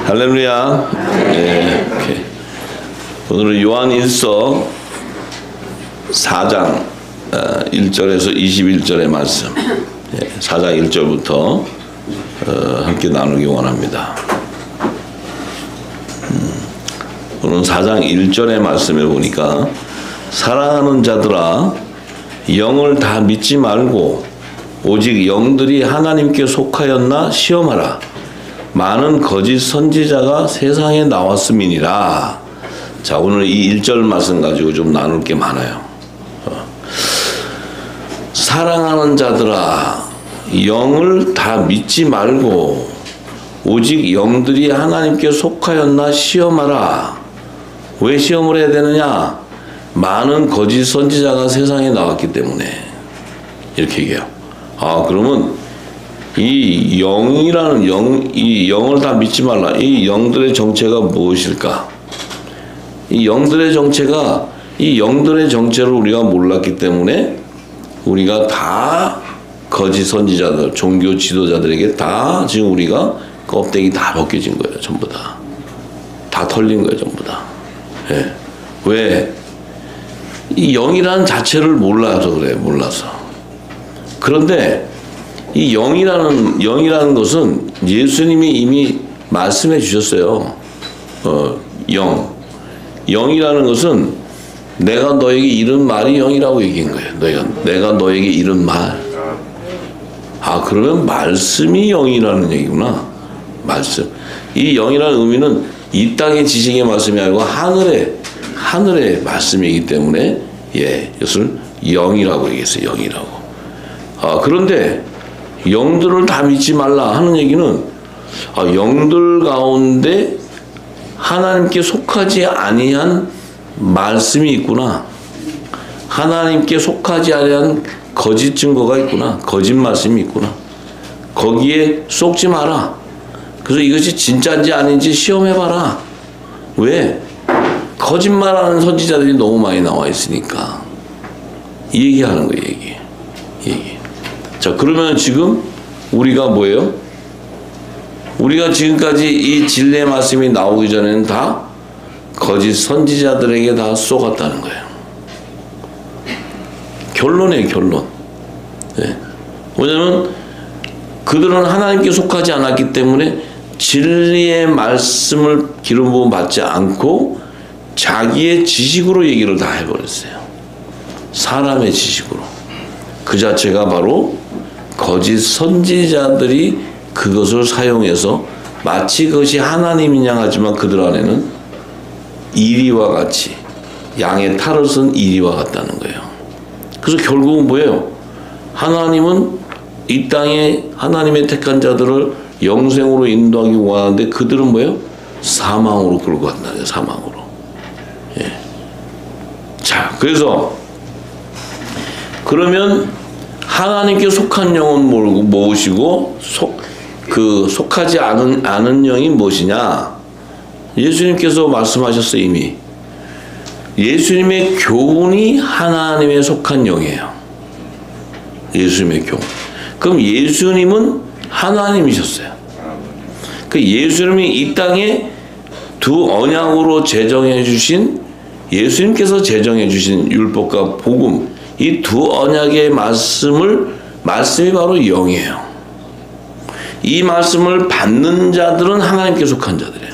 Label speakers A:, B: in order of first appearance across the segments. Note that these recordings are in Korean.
A: 할렐루야. 네, 오늘은 요한일서 4장 1절에서 21절의 말씀, 4장 1절부터 함께 나누기 원합니다. 오늘 4장 1절의 말씀을 보니까, 사랑하는 자들아 영을 다 믿지 말고 오직 영들이 하나님께 속하였나 시험하라. 많은 거짓 선지자가 세상에 나왔음이니라. 자, 오늘 이 1절 말씀 가지고 좀 나눌 게 많아요. 사랑하는 자들아 영을 다 믿지 말고 오직 영들이 하나님께 속하였나 시험하라. 왜 시험을 해야 되느냐? 많은 거짓 선지자가 세상에 나왔기 때문에. 이렇게 얘기해요. 그러면 이 영이라는 이 영을 다 믿지 말라. 이 영들의 정체가 무엇일까? 이 영들의 정체가, 이 영들의 정체를 우리가 몰랐기 때문에 우리가 다 거짓 선지자들, 종교 지도자들에게 다 지금 우리가 껍데기 다 벗겨진 거예요. 전부 다. 다 털린 거예요. 전부 다. 예. 왜? 이 영이라는 자체를 몰라서 그래. 몰라서. 그런데 이 영이라는 것은 예수님이 이미 말씀해 주셨어요. 영이라는 것은 내가 너에게 이른 말이 영이라고 얘기한 거예요. 내가 너에게 이른 말. 그러면 말씀이 영이라는 얘기구나. 말씀. 이 영이라는 의미는 이 땅의 지식의 말씀이 아니고 하늘의 말씀이기 때문에, 이것을 영이라고 얘기했어요. 영이라고. 그런데 영들을 다 믿지 말라 하는 얘기는, 영들 가운데 하나님께 속하지 아니한 말씀이 있구나. 하나님께 속하지 아니한 거짓 증거가 있구나. 거짓 말씀이 있구나. 거기에 속지 마라. 그래서 이것이 진짜인지 아닌지 시험해봐라. 왜? 거짓말하는 선지자들이 너무 많이 나와 있으니까. 이 얘기하는 거예요. 얘기. 자, 그러면 지금 우리가 뭐예요? 우리가 지금까지 이 진리의 말씀이 나오기 전에는 다 거짓 선지자들에게 다 쏘갔다는 거예요. 결론이에요, 결론. 왜냐하면 그들은 하나님께 속하지 않았기 때문에 진리의 말씀을 기름 부음 받지 않고 자기의 지식으로 얘기를 다 해버렸어요. 사람의 지식으로. 그 자체가 바로 거짓 선지자들이 그것을 사용해서 마치 그것이 하나님이냐 하지만 그들 안에는 이리와 같이, 양의 탈을 쓴 이리와 같다는 거예요. 그래서 결국은 뭐예요? 하나님은 이 땅에 하나님의 택한 자들을 영생으로 인도하기 원하는데 그들은 뭐예요? 사망으로 끌고 간다는 거예요. 사망으로. 자, 그래서 그러면 하나님께 속한 영은 무엇이고 속하지 않은 영이 무엇이냐? 예수님께서 말씀하셨어요. 이미. 예수님의 교훈이 하나님에 속한 영이에요. 예수님의 교훈. 그럼 예수님은 하나님이셨어요. 그 예수님이 이 땅에 두 언약으로 제정해 주신, 예수님께서 제정해 주신 율법과 복음, 이 두 언약의 말씀이 바로 영이에요. 이 말씀을 받는 자들은 하나님께 속한 자들이에요.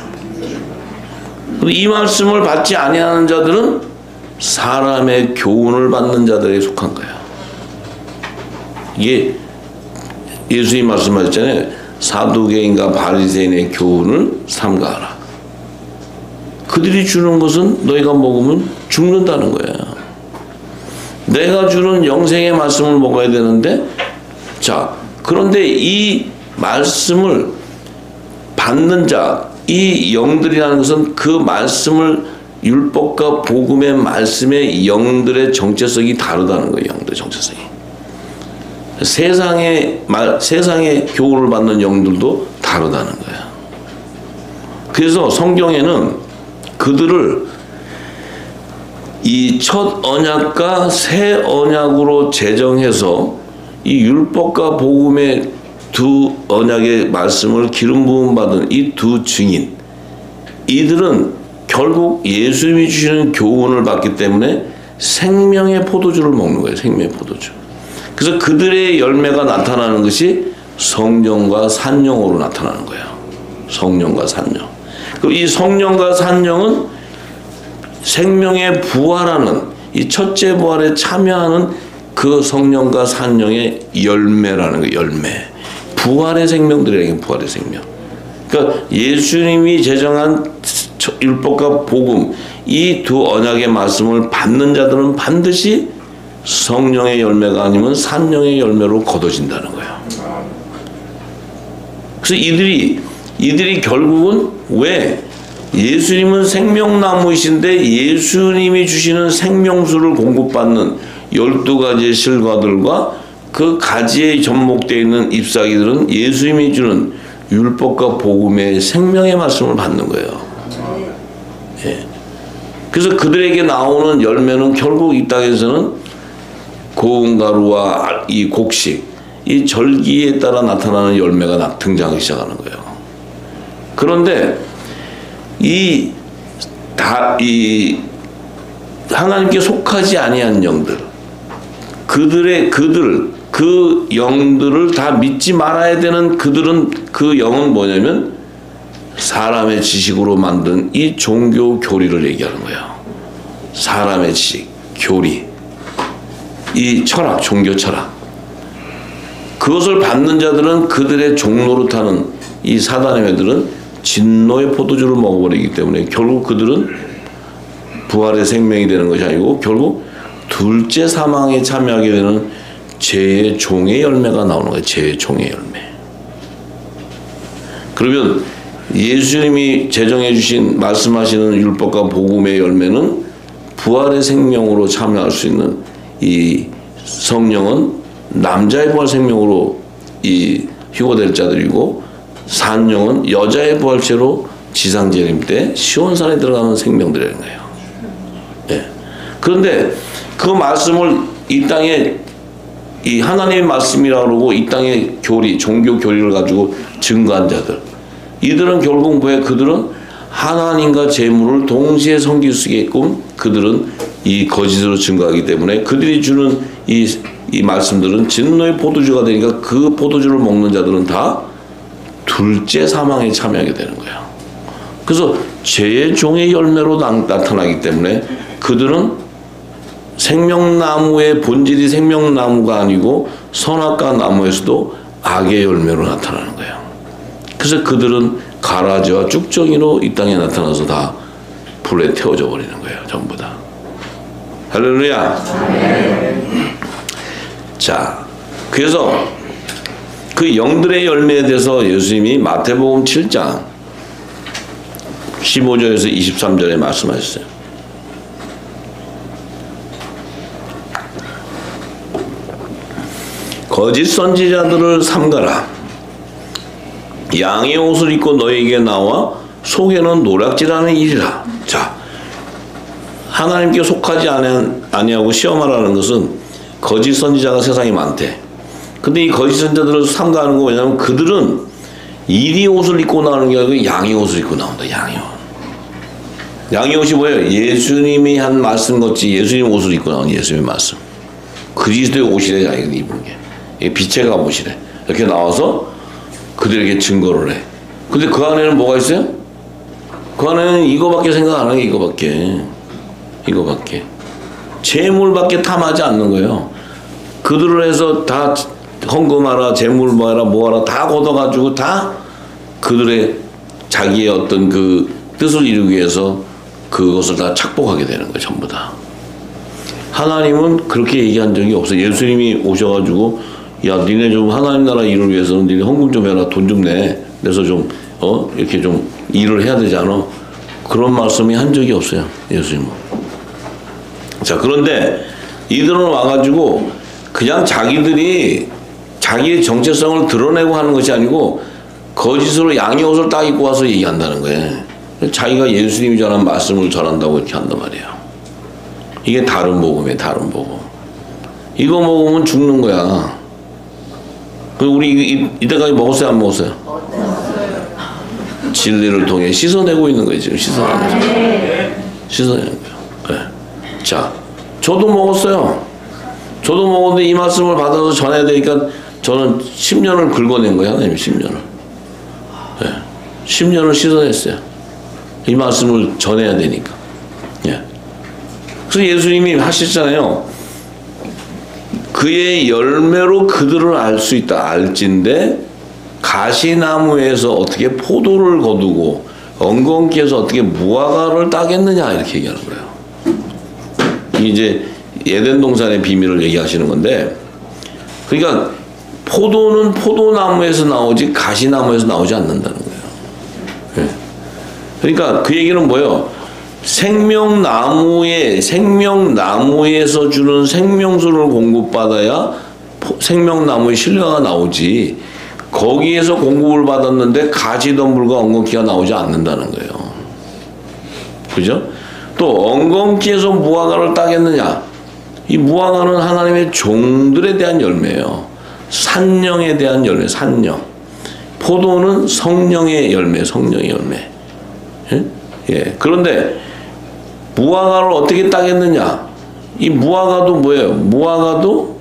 A: 이 말씀을 받지 아니하는 자들은 사람의 교훈을 받는 자들에게 속한 거예요. 이게 예수님이 말씀하셨잖아요. 사두개인과 바리새인의 교훈을 삼가하라. 그들이 주는 것은 너희가 먹으면 죽는다는 거예요. 내가 주는 영생의 말씀을 먹어야 되는데, 자, 그런데 이 말씀을 받는 자, 이 영들이라는 것은 그 말씀을, 율법과 복음의 말씀의 영들의 정체성이 다르다는 거예요. 영들의 정체성이. 세상의 교훈을 받는 영들도 다르다는 거예요. 그래서 성경에는 그들을 이 첫 언약과 새 언약으로 제정해서 이 율법과 복음의 두 언약의 말씀을 기름 부음 받은 이 두 증인, 이들은 결국 예수님이 주시는 교훈을 받기 때문에 생명의 포도주를 먹는 거예요. 생명의 포도주. 그래서 그들의 열매가 나타나는 것이 성령과 산령으로 나타나는 거예요. 성령과 산령. 그리고 이 성령과 산령은 생명의 부활하는 이 첫째 부활에 참여하는 그 성령과 산령의 열매라는 거예요. 열매. 부활의 생명들이라는 게 부활의 생명. 그러니까 예수님이 제정한 율법과 복음 이 두 언약의 말씀을 받는 자들은 반드시 성령의 열매가 아니면 산령의 열매로 거둬진다는 거예요. 그래서 이들이 결국은 왜 예수님은 생명나무이신데 예수님이 주시는 생명수를 공급받는 12가지의 실과들과 그 가지에 접목되어 있는 잎사귀들은 예수님이 주는 율법과 복음의 생명의 말씀을 받는 거예요. 예. 그래서 그들에게 나오는 열매는 결국 이 땅에서는 고운 가루와 이 곡식, 이 절기에 따라 나타나는 열매가 등장하기 시작하는 거예요. 그런데 이 하나님께 속하지 아니한 영들, 그 영들을 다 믿지 말아야 되는 그 영은 뭐냐면 사람의 지식으로 만든 이 종교 교리를 얘기하는 거예요. 사람의 지식, 교리, 이 철학, 종교 철학. 그것을 받는 자들은 그들의 종로로 타는 이 사단의 애들은 진노의 포도주를 먹어버리기 때문에 결국 그들은 부활의 생명이 되는 것이 아니고 결국 둘째 사망에 참여하게 되는 죄의 종의 열매가 나오는 거예요. 죄의 종의 열매. 그러면 예수님이 제정해 주신 말씀하시는 율법과 복음의 열매는 부활의 생명으로 참여할 수 있는 이 성령은 남자의 부활 생명으로 이 휴거될 자들이고 산령은 여자의 부활체로 지상재림 때 시온산에 들어가는 생명들이라는 거예요. 예. 그런데 그 말씀을 이 땅에 이 하나님의 말씀이라고 그러고 이 땅의 교리, 종교 교리를 가지고 증거한 자들, 이들은 결국 왜 그들은 하나님과 재물을 동시에 섬길 수 있게끔 그들은 이 거짓으로 증거하기 때문에 그들이 주는 이 말씀들은 진노의 포도주가 되니까 그 포도주를 먹는 자들은 다 둘째 사망에 참여하게 되는 거예요. 그래서 죄의 종의 열매로 나타나기 때문에 그들은 생명나무의 본질이 생명나무가 아니고 선악과 나무에서도 악의 열매로 나타나는 거예요. 그래서 그들은 가라지와 쭉정이로 이 땅에 나타나서 다 불에 태워져 버리는 거예요. 전부 다. 할렐루야. 자, 그래서 그 영들의 열매에 대해서 예수님이 마태복음 7장 15절에서 23절에 말씀하셨어요. 거짓 선지자들을 삼가라. 양의 옷을 입고 너에게 나와 속에는 노략질하는 일이라. 자, 하나님께 속하지 아니하고 시험하라는 것은 거짓 선지자가 세상에 많대. 근데 이 거짓 선지자들을 삼가하는 거 왜냐면 그들은 이리 옷을 입고 나오는 게 아니고 양의 옷을 입고 나온다. 양의 옷. 양의 옷이 뭐예요? 예수님이 한 말씀 같이 예수님 옷을 입고 나온 예수님의 말씀. 그리스도의 옷이래 자기가 입은 게. 이게 빛의 갑옷이래. 이렇게 나와서 그들에게 증거를 해. 근데 그 안에는 뭐가 있어요? 그 안에는 이거밖에 생각 안 하는 게 이거밖에. 재물밖에 탐하지 않는 거예요. 그들을 해서 다 헌금하라, 재물 모아라, 뭐하라 다 걷어가지고 다 그들의 자기의 어떤 그 뜻을 이루기 위해서 그것을 다 착복하게 되는 거예요. 전부 다. 하나님은 그렇게 얘기한 적이 없어요. 예수님이 오셔가지고 야, 니네 좀 하나님 나라 일을 위해서는 니네 헌금 좀 해라, 돈 좀 내. 그래서 좀 이렇게 좀 일을 해야 되지 않아? 그런 말씀이 한 적이 없어요. 예수님은. 자, 그런데 이들은 와가지고 그냥 자기들이 자기의 정체성을 드러내고 하는 것이 아니고 거짓으로 양의 옷을 딱 입고 와서 얘기한다는 거예요. 자기가 예수님이 전한 말씀을 전한다고 이렇게 한단 말이에요. 이게 다른 복음이에요. 다른 복음. 이거 먹으면 죽는 거야. 우리 이때까지 먹었어요? 안 먹었어요? 진리를 통해 씻어내고 있는 거예요. 지금 씻어내는 거예요. 네. 자, 저도 먹었어요. 저도 먹었는데 이 말씀을 받아서 전해야 되니까 저는 10년을 긁어낸 거예요. 하나님 10년을. 네. 10년을 씻어냈어요. 이 말씀을 전해야 되니까. 예. 그래서 예수님이 하시잖아요. 그의 열매로 그들을 알 수 있다. 알진대 가시나무에서 어떻게 포도를 거두고 엉겅퀴에서 어떻게 무화과를 따겠느냐 이렇게 얘기하는 거예요. 이제 에덴 동산의 비밀을 얘기하시는 건데, 그러니까 포도는 포도나무에서 나오지 가시나무에서 나오지 않는다는 거예요. 네. 그러니까 그 얘기는 뭐예요? 생명나무에서 주는 생명수를 공급받아야 생명나무의 실과가 나오지, 거기에서 공급을 받았는데 가시덤불과 엉겅퀴가 나오지 않는다는 거예요. 그죠? 또 엉겅퀴에서 무화과를 따겠느냐? 이 무화과는 하나님의 종들에 대한 열매예요. 산령에 대한 열매, 산령. 포도는 성령의 열매, 성령의 열매. 예? 예. 그런데 무화과를 어떻게 따겠느냐? 이 무화과도 뭐예요? 무화과도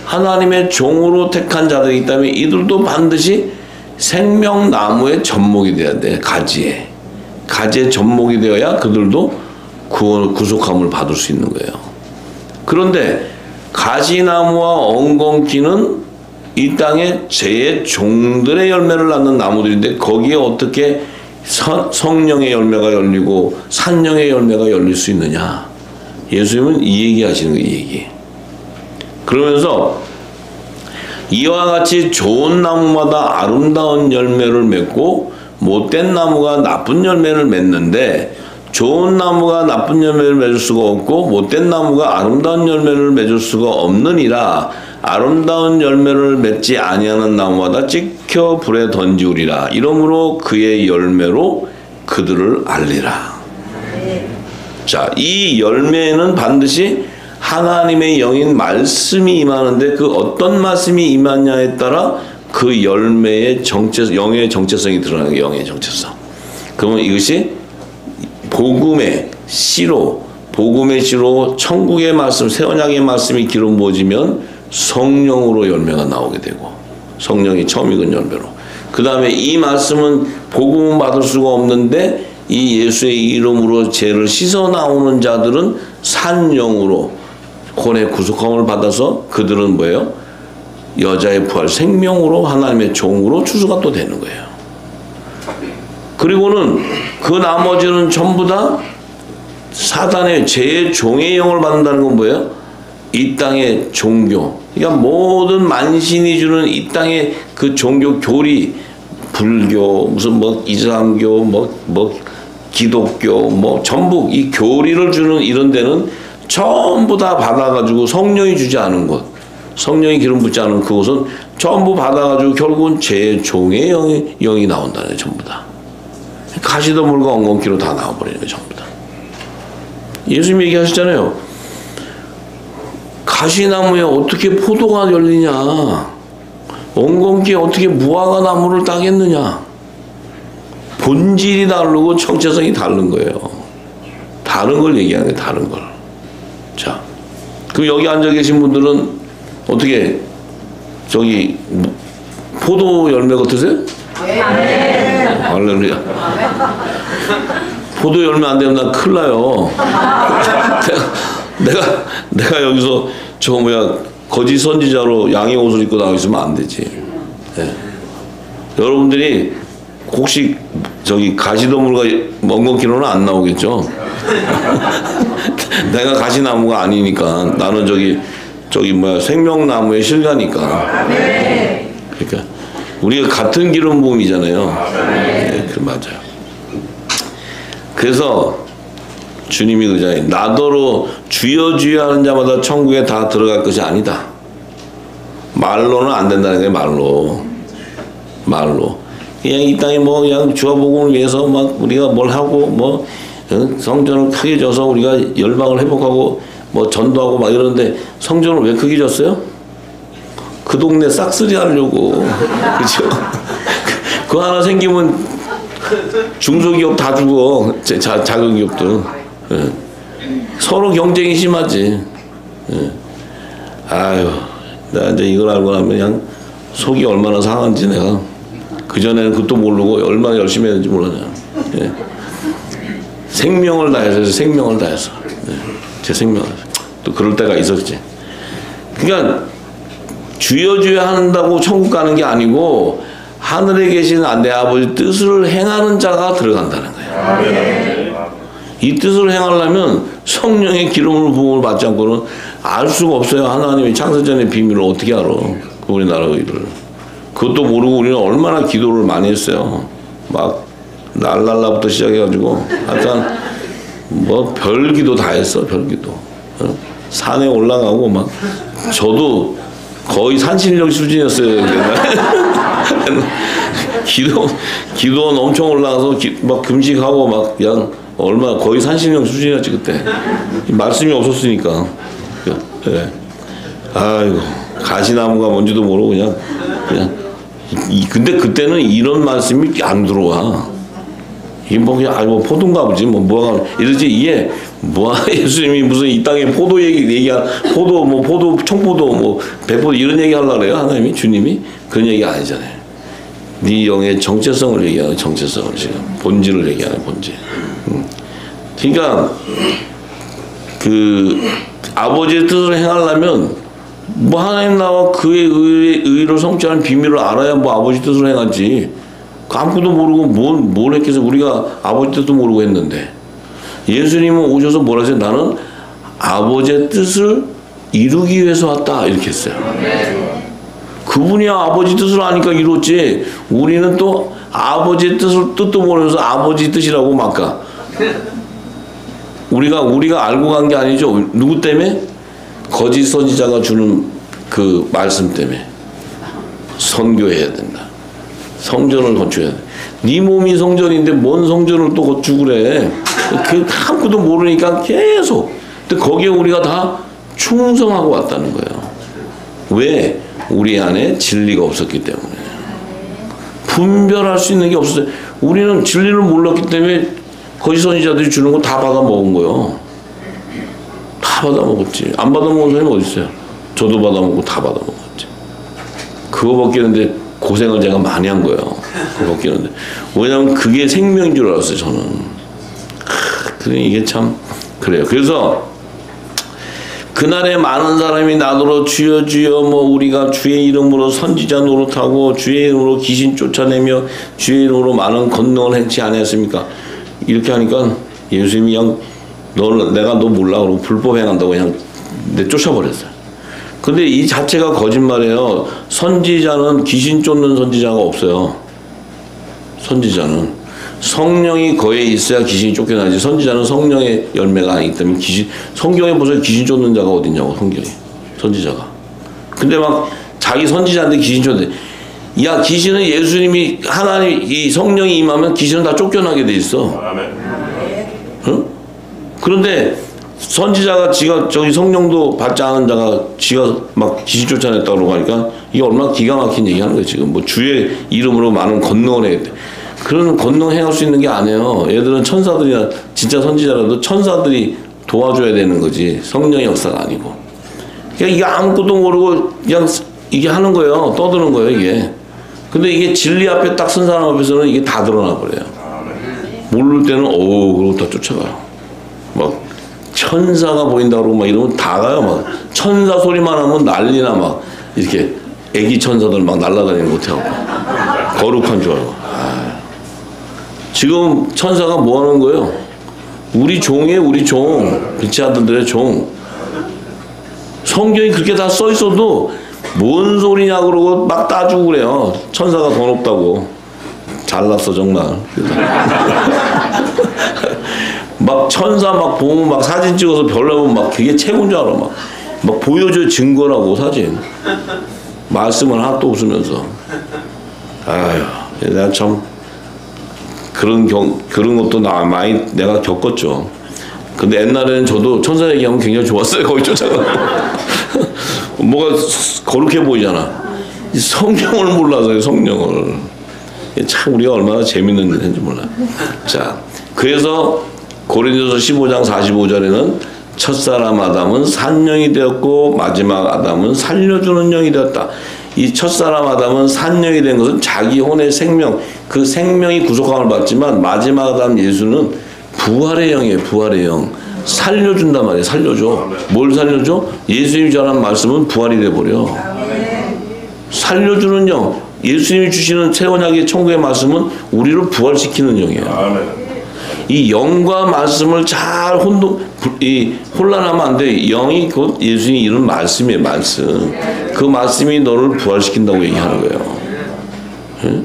A: 하나님의 종으로 택한 자들이기 때문에 이들도 반드시 생명나무의 접목이 돼야 돼. 가지에 접목이 되어야 그들도 구속함을 받을 수 있는 거예요. 그런데 가시나무와 엉겅퀴는 이 땅에 제 종들의 열매를 낳는 나무들인데 거기에 어떻게 성령의 열매가 열리고 산령의 열매가 열릴 수 있느냐? 예수님은 이 얘기 하시는 거예요. 이 얘기. 그러면서 이와 같이 좋은 나무마다 아름다운 열매를 맺고 못된 나무가 나쁜 열매를 맺는데, 좋은 나무가 나쁜 열매를 맺을 수가 없고 못된 나무가 아름다운 열매를 맺을 수가 없느니라. 아름다운 열매를 맺지 아니하는 나무마다 찍혀 불에 던지우리라. 이러므로 그의 열매로 그들을 알리라. 자, 이 열매는 반드시 하나님의 영인 말씀이 임하는데, 그 어떤 말씀이 임하냐에 따라 그 열매의 영의 정체성이 드러나는 거예요. 영의 정체성. 그러면 이것이 복음의 씨로 천국의 말씀, 새 언약의 말씀이 기름 부어지면 성령으로 열매가 나오게 되고, 성령이 처음 익은 열매로. 그 다음에 이 말씀은 복음은 받을 수가 없는데 이 예수의 이름으로 죄를 씻어 나오는 자들은 산영으로 혼의 구속함을 받아서 그들은 뭐예요? 여자의 부활, 생명으로 하나님의 종으로 추수가 또 되는 거예요. 그리고는 그 나머지는 전부 다 사단의 죄의 종의 영을 받는다는 건 뭐예요? 이 땅의 종교, 그러니까 모든 만신이 주는 이 땅의 그 종교 교리, 불교, 무슨 뭐 이슬람교, 뭐 기독교, 뭐 전부 이 교리를 주는 이런 데는 전부 다 받아가지고 성령이 주지 않은 곳, 성령이 기름 붓지 않은 그곳은 전부 받아가지고 결국은 제 종의 영이 나온다는 거예요. 전부 다. 가시덤불과 엉겅퀴로 다 나와버리는 거예요. 전부 다. 예수님 얘기하셨잖아요. 가시나무에 어떻게 포도가 열리냐, 엉겅퀴에 어떻게 무화과 나무를 따겠느냐. 본질이 다르고 정체성이 다른 거예요. 다른 걸 얘기하는 거예요. 다른 걸. 자, 그럼 여기 앉아 계신 분들은 어떻게 저기 포도 열매 같으세요? 네. 할렐루야. 포도 열매 안 되면 난 큰일 나요. 내가 여기서 저 거짓 선지자로 양의 옷을 입고 나와 있으면 안 되지. 네. 여러분들이 혹시 저기 가시덤불과 엉겅퀴로는 안 나오겠죠? 내가 가시나무가 아니니까, 나는 생명나무의 실가니까. 그러니까 우리가 같은 기름 부음이잖아요. 네, 맞아요. 그래서 주님이 그러잖아요. 나더러 주여 주여 하는 자마다 천국에 다 들어갈 것이 아니다. 말로는 안 된다는 거예요. 말로. 그냥 이 땅에 그냥 주와 복음을 위해서 막 우리가 뭘 하고 성전을 크게 져서 우리가 열방을 회복하고 전도하고 막 이러는데, 성전을 왜 크게 졌어요? 그 동네 싹쓸이 하려고. 그죠? 그거 하나 생기면 중소기업 다 죽어. 작은 기업도. 예. 서로 경쟁이 심하지. 예. 아유, 나 이제 이걸 알고 나면 그냥 속이 얼마나 상한지 내가 그전에는 그것도 모르고 얼마나 열심히 했는지 몰랐냐. 예. 생명을 다해서 생명을 다해서 예. 제 생명을 또 그럴 때가 있었지. 그러니까 주여 한다고 천국 가는 게 아니고 하늘에 계신 내 아버지 뜻을 행하는 자가 들어간다는 거예요. 이 뜻을 행하려면 성령의 기름을 부음을 받지 않고는 알 수가 없어요. 하나님의 창세전의 비밀을 어떻게 알아? 우리나라 의를. 그것도 모르고 우리는 얼마나 기도를 많이 했어요. 막 날랄라부터 시작해가지고 하여튼 뭐 별기도 다 했어. 별기도. 산에 올라가고 막 저도 거의 산신령 수준이었어요. 기도는 엄청 올라가서 막 금식하고 막 그냥 얼마 거의 산신령 수준이었지 그때. 말씀이 없었으니까. 네. 아이고 가시나무가 뭔지도 모르고 그냥 근데 그때는 이런 말씀이 안 들어와. 이게 뭐 그냥 뭐 포도인가 보지 뭐가 이러지 이게 뭐 예수님이 무슨 이 땅에 포도 얘기한 포도 뭐 포도 청포도 뭐 백포도 이런 얘기 하려고 그래요. 하나님이 주님이 그런 얘기 아니잖아요. 네 영의 정체성을 얘기하는 정체성을 지금 본질을 얘기하는 본질. 그러니까 그 아버지의 뜻을 행하려면 뭐 하나님 나와 그의 의를 성취하는 비밀을 알아야 뭐 아버지 뜻을 행하지. 아무것도 모르고 뭘 했겠어. 우리가 아버지 뜻도 모르고 했는데 예수님은 오셔서 뭐라 하세요? 나는 아버지의 뜻을 이루기 위해서 왔다 이렇게 했어요. 그분이 아버지 뜻을 아니까 이뤘지. 우리는 또 아버지의 뜻도 모르면서 아버지 뜻이라고 막 가. 우리가 알고 간 게 아니죠. 누구 때문에? 거짓 선지자가 주는 그 말씀 때문에 선교해야 된다. 성전을 건축해야 돼. 네 몸이 성전인데 뭔 성전을 또 건축을 해. 그 아무것도 모르니까 계속. 근데 거기에 우리가 다 충성하고 왔다는 거예요. 왜? 우리 안에 진리가 없었기 때문에. 분별할 수 있는 게 없었어요. 우리는 진리를 몰랐기 때문에 거짓 선지자들이 주는 거 다 받아 먹은 거예요. 다 받아 먹었지. 안 받아 먹은 사람이 어디 있어요? 저도 받아 먹고 다 받아 먹었지. 그거 벗기는데 고생을 제가 많이 한 거예요. 그거 벗기는데. 왜냐면 그게 생명인 줄 알았어요, 저는. 그래, 이게 참, 그래요. 그래서, 그날에 많은 사람이 나더러 주여 주여 뭐 우리가 주의 이름으로 선지자 노릇하고 주의 이름으로 귀신 쫓아내며 주의 이름으로 많은 권능을 행치 아니했습니까? 이렇게 하니까 예수님이 그냥 내가 너 몰라 그러고 불법 행한다고 그냥 쫓아버렸어요. 근데 이 자체가 거짓말이에요. 선지자는 귀신 쫓는 선지자가 없어요. 선지자는 성령이 거기에 있어야 귀신이 쫓겨나지. 선지자는 성령의 열매가 아니기 때문에 성경에 보세요. 귀신 쫓는 자가 어딨냐고. 성경에 선지자가. 근데 막 자기 선지자인데 귀신 쫓는데 야 귀신은 예수님이 하나님 이 성령이 임하면 귀신은 다 쫓겨나게 돼 있어. 응? 그런데 선지자가 지가 저기 성령도 받지 않은 자가 지가 막 귀신 쫓아냈다고 그러고 하니까 이게 얼마나 기가 막힌 얘기하는 거예요. 지금 뭐 주의 이름으로 많은 권능을 해야 돼. 그런 권능 행할 수 있는 게 아니에요. 얘들은 천사들이나 진짜 선지자라도 천사들이 도와줘야 되는 거지 성령의 역사가 아니고. 그러니까 이게 아무것도 모르고 그냥 이게 하는 거예요. 떠드는 거예요 이게. 근데 이게 진리 앞에 딱 선 사람 앞에서는 이게 다 드러나 버려요. 모를 때는 그러고 다 쫓아가요. 막 천사가 보인다 그러고 막 이러면 다 가요. 막 천사 소리만 하면 난리나 막 이렇게 애기 천사들 막 날아다니는 거 못하고 거룩한 줄 알고. 지금 천사가 뭐 하는 거예요? 우리 종이에요, 우리 종. 빛의 아들들의 종. 성경이 그렇게 다 써 있어도 뭔 소리냐 그러고 막 따주고 그래요. 천사가 더 높다고. 잘났어 정말. 막 천사 막 보면 막 사진 찍어서 별로면 막 그게 최고인 줄 알아. 막 보여줘 증거라고 사진. 말씀을 하나도 없으면서. 아유, 내가 참 그런 것도 많이 내가 겪었죠. 근데 옛날에는 저도 천사 얘기하면 굉장히 좋았어요. 거기 쫓아가. 뭐가 거룩해 보이잖아. 성령을 몰라서요, 성령을. 참 우리가 얼마나 재밌는 일인지 몰라. 자, 그래서 고린도서 15장 45절에는 첫사람 아담은 산영이 되었고 마지막 아담은 살려주는 영이 되었다. 이 첫사람 아담은 산영이 된 것은 자기 혼의 생명, 그 생명이 구속함을 받지만 마지막 아담 예수는 부활의 영이에요. 부활의 영. 살려준단 말이에요. 살려줘. 뭘 살려줘? 예수님이 전한 말씀은 부활이 돼버려. 살려주는 영. 예수님이 주시는 새 언약의 천국의 말씀은 우리를 부활시키는 영이에요. 이 영과 말씀을 잘 혼란하면 안 돼. 영이 곧 예수님이 이런 말씀이에요. 말씀. 그 말씀이 너를 부활시킨다고 얘기하는 거예요. 응?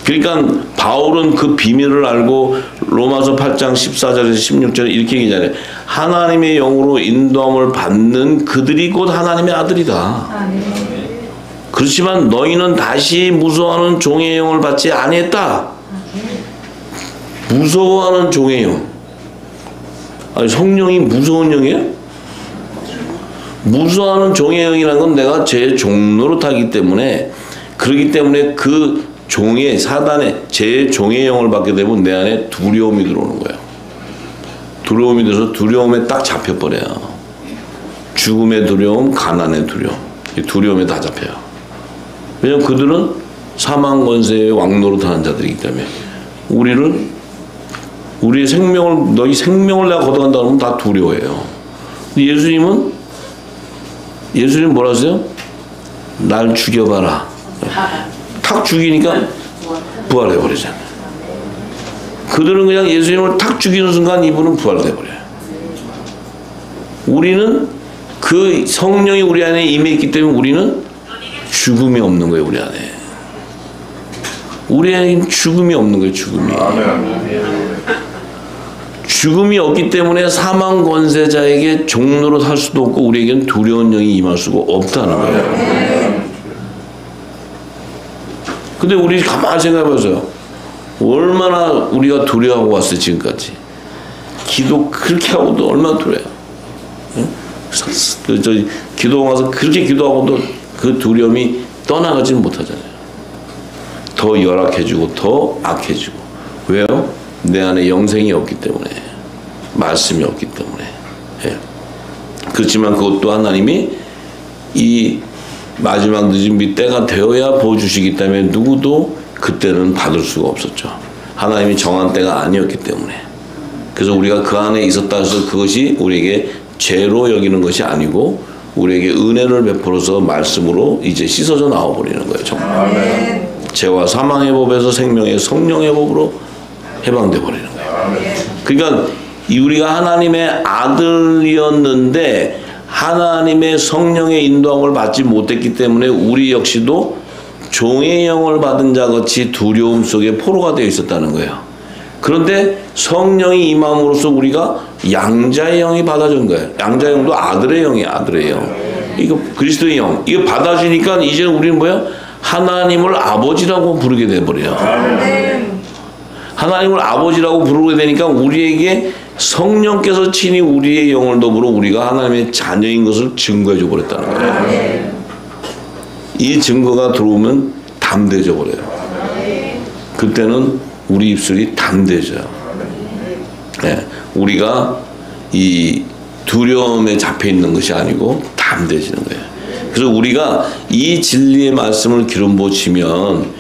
A: 그러니까 바울은 그 비밀을 알고 로마서 8장 14절에서 16절에 이렇게 얘기하잖아요. 하나님의 영으로 인도함을 받는 그들이 곧 하나님의 아들이다. 그렇지만 너희는 다시 무서워하는 종의 영을 받지 아니했다. 무서워하는 종의 영. 아니, 성령이 무서운 영이에요? 무서워하는 종의 영이라는 건 내가 제 종노릇하기 때문에, 그렇기 때문에 그 종의, 사단의 제 종의 영을 받게 되면 내 안에 두려움이 들어오는 거예요. 두려움이 들어서 두려움에 딱 잡혀버려요. 죽음의 두려움, 가난의 두려움. 이 두려움에 다 잡혀요. 왜냐면 그들은 사망 권세의 왕노릇하는 자들이기 때문에 우리의 생명을, 너희 생명을 내가 걷어간다 그러면 다 두려워해요. 근데 예수님 뭐라 하세요? 날 죽여봐라. 탁 죽이니까 부활해버리잖아요. 그들은 그냥 예수님을 탁 죽이는 순간 이분은 부활해버려요. 우리는 그 성령이 우리 안에 임해 있기 때문에 우리는 죽음이 없는 거예요. 우리 안에. 우리 안에 죽음이 없는 거예요. 죽음이. 죽음이 없기 때문에 사망 권세자에게 종노릇 할 수도 없고 우리에게는 두려운 영이 임할 수가 없다는 거예요. 근데 우리 가만히 생각해보세요. 얼마나 우리가 두려워하고 왔어요. 지금까지. 기도 그렇게 하고도 얼마나 두려워요. 기도 가서 그렇게 기도하고도 그 두려움이 떠나가지는 못하잖아요. 더 열악해지고 더 악해지고. 왜요? 내 안에 영생이 없기 때문에, 말씀이 없기 때문에. 예. 그렇지만 그것도 하나님이 이 마지막 늦은 때가 되어야 보여주시기 때문에 누구도 그때는 받을 수가 없었죠. 하나님이 정한 때가 아니었기 때문에. 그래서 우리가 그 안에 있었다 해서 그것이 우리에게 죄로 여기는 것이 아니고 우리에게 은혜를 베풀어서 말씀으로 이제 씻어져 나와버리는 거예요. 정말. 죄와 사망의 법에서 생명의 성령의 법으로 해방돼 버리는 거예요. 그러니까 우리가 하나님의 아들이었는데 하나님의 성령의 인도함을 받지 못했기 때문에 우리 역시도 종의 영을 받은 자 같이 두려움 속에 포로가 되어 있었다는 거예요. 그런데 성령이 임함으로써 우리가 양자의 영이 받아준 거예요. 양자의 영도 아들의 영이에요. 아들의 영. 이거 그리스도의 영. 이거 받아주니까 이제 우리는 뭐야? 하나님을 아버지라고 부르게 돼버려요. 하나님을 아버지라고 부르게 되니까 우리에게 성령께서 친히 우리의 영을 더불어 우리가 하나님의 자녀인 것을 증거해 줘 버렸다는 거예요. 이 증거가 들어오면 담대해져 버려요. 그때는 우리 입술이 담대해져요. 네. 우리가 이 두려움에 잡혀 있는 것이 아니고 담대해지는 거예요. 그래서 우리가 이 진리의 말씀을 기름부어치면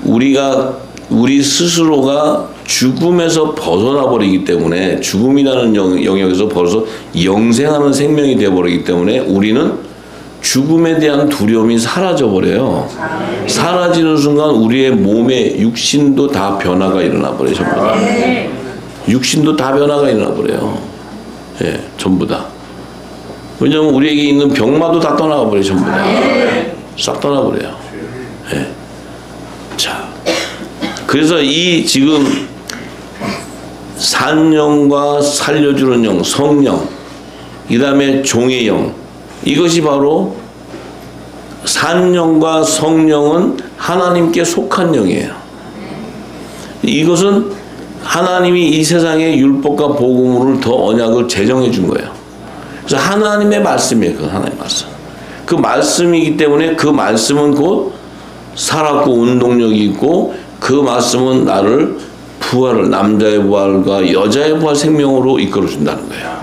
A: 우리 스스로가 죽음에서 벗어나 버리기 때문에 죽음이라는 영역에서 벌써 영생하는 생명이 되어버리기 때문에 우리는 죽음에 대한 두려움이 사라져 버려요. 사라지는 순간 우리의 몸의 육신도 다 변화가 일어나 버려요. 전부 다. 육신도 다 변화가 일어나 버려요. 예, 전부 다. 왜냐하면 우리에게 있는 병마도 다 떠나가 버려요. 전부 다. 싹 떠나 버려요. 예. 자, 그래서 이 지금 산영과 살려주는 영, 성령, 이 다음에 종의 영, 이것이 바로 산영과 성령은 하나님께 속한 영이에요. 이것은 하나님이 이 세상의 율법과 복음을 더 언약을 제정해 준 거예요. 그래서 하나님의 말씀이에요. 그 하나님의 말씀. 그 말씀이기 때문에 그 말씀은 곧 살았고 운동력이 있고 그 말씀은 나를 부활을 남자의 부활과 여자의 부활 생명으로 이끌어 준다는 거예요.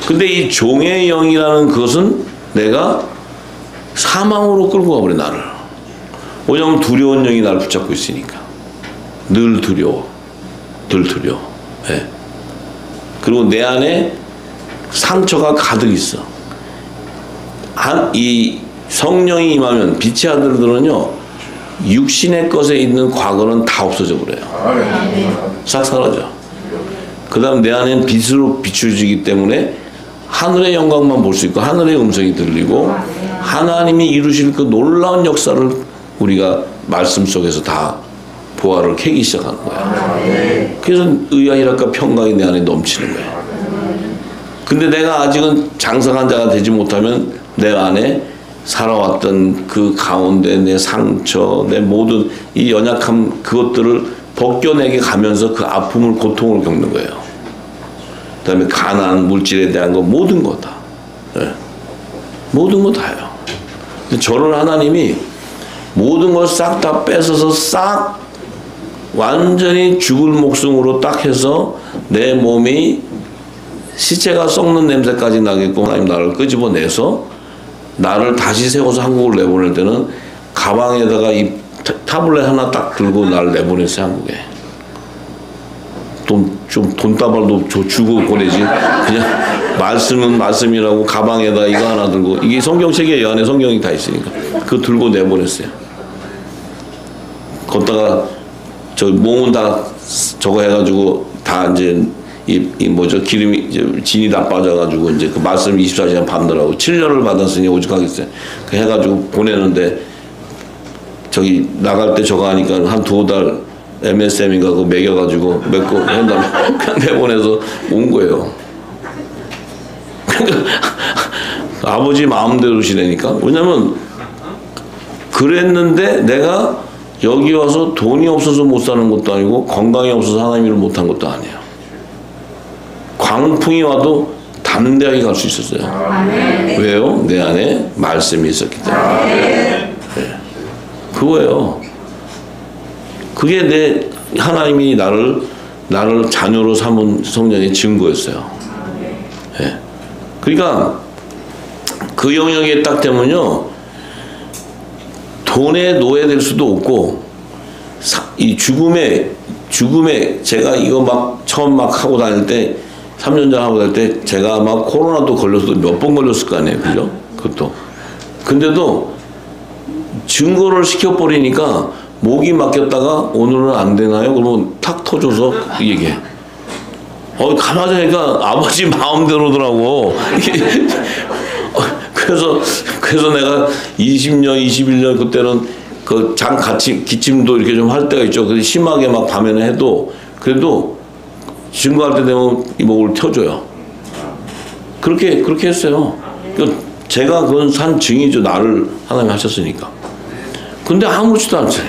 A: 근데 이 종의 영이라는 것은 내가 사망으로 끌고 가버려 나를. 왜냐하면 두려운 영이 나를 붙잡고 있으니까. 늘 두려워. 늘 두려워. 네. 그리고 내 안에 상처가 가득 있어. 이 성령이 임하면 빛의 아들들은요 육신의 것에 있는 과거는 다 없어져 버려요. 싹 사라져. 그 다음 내 안에는 빛으로 비춰지기 때문에 하늘의 영광만 볼 수 있고 하늘의 음성이 들리고 하나님이 이루실 그 놀라운 역사를 우리가 말씀 속에서 다 보화를 캐기 시작하는 거야. 그래서 의와 희락과 평강이 내 안에 넘치는 거야. 근데 내가 아직은 장성한 자가 되지 못하면 내 안에 살아왔던 그 가운데 내 상처, 내 모든 이 연약함 그것들을 벗겨내게 가면서 그 아픔을 고통을 겪는 거예요. 그 다음에 가난, 물질에 대한 거 모든 거 다. 네. 모든 거 다요. 저를 하나님이 모든 걸 싹 다 뺏어서 싹 완전히 죽을 목숨으로 딱 해서 내 몸이 시체가 썩는 냄새까지 나게끔 하나님 나를 끄집어내서 나를 다시 세워서 한국을 내보낼 때는 가방에다가 이 타블렛 하나 딱 들고 나를 내보냈어요. 한국에. 돈다발도 주고 보내지. 그냥 말씀은 말씀이라고 가방에다 이거 하나 들고, 이게 성경책이에요. 안에 성경이 다 있으니까. 그거 들고 내보냈어요. 걷다가 저 몸은 다 저거 해가지고 다 이제 이 뭐죠, 기름이 이제 진이 다 빠져가지고 이제 그 말씀 24시간 밤들하고 7년을 받았으니 오죽하겠어요. 그 해가지고 보내는데 저기 나갈 때 저거 하니까 한 2달 MSM인가 그거 먹여가지고 맺고 한 다음에 그냥 내보내서 온 거예요. 그러니까 아버지 마음대로시라니까. 왜냐면 그랬는데 내가 여기 와서 돈이 없어서 못 사는 것도 아니고 건강이 없어서 하나님 일을 못한 것도 아니에요. 광풍이 와도 담대하게 갈 수 있었어요. 왜요? 내 안에 말씀이 있었기 때문에. 네. 그거예요. 그게 내 하나님이 나를 자녀로 삼은 성령의 증거였어요. 네. 그러니까 그 영역에 딱 되면요, 돈에 노예될 수도 없고, 이 죽음에 제가 이거 막 처음 막 하고 다닐 때 3년 전 하고 다닐 때 제가 막 코로나도 걸려서도 몇 번 걸렸을 거 아니에요. 그죠? 그것도. 근데도 증거를 시켜버리니까 목이 막혔다가 오늘은 안 되나요? 그러면 탁 터져서 얘기해. 가만히 하니까 아버지 마음대로더라고. 그래서 내가 20년, 21년 그때는 그 기침도 이렇게 좀 할 때가 있죠. 근데 심하게 막 밤에는 해도 그래도 증거할 때 되면 이 목을 켜줘요. 그렇게 했어요. 그러니까 제가 그건 산 증이죠. 나를 하나님이 하셨으니까. 근데 아무렇지도 않지.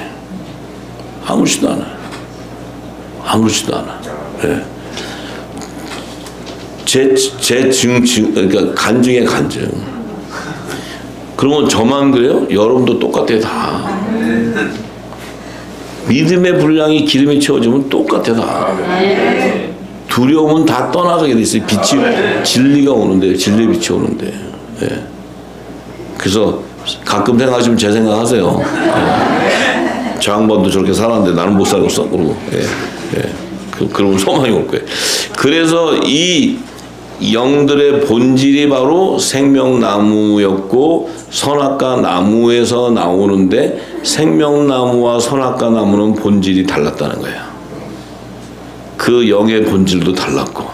A: 아무렇지도 않아요. 아무렇지도 않아. 네. 그러니까 간증의 간증. 그러면 저만 그래요? 여러분도 똑같아요, 다. 믿음의 분량이 기름이 채워지면 똑같아요, 다. 두려움은 다 떠나가게 돼 있어요. 진리가 오는데, 진리의 빛이 오는데. 예. 그래서 가끔 생각하시면 제 생각하세요. 예. 저 양반도 저렇게 살았는데 나는 못 살았어. 그러고. 그러면 소망이 올 거예요. 그래서 이 영들의 본질이 바로 생명나무였고, 선악과 나무에서 나오는데 생명나무와 선악과 나무는 본질이 달랐다는 거예요. 그 영의 본질도 달랐고.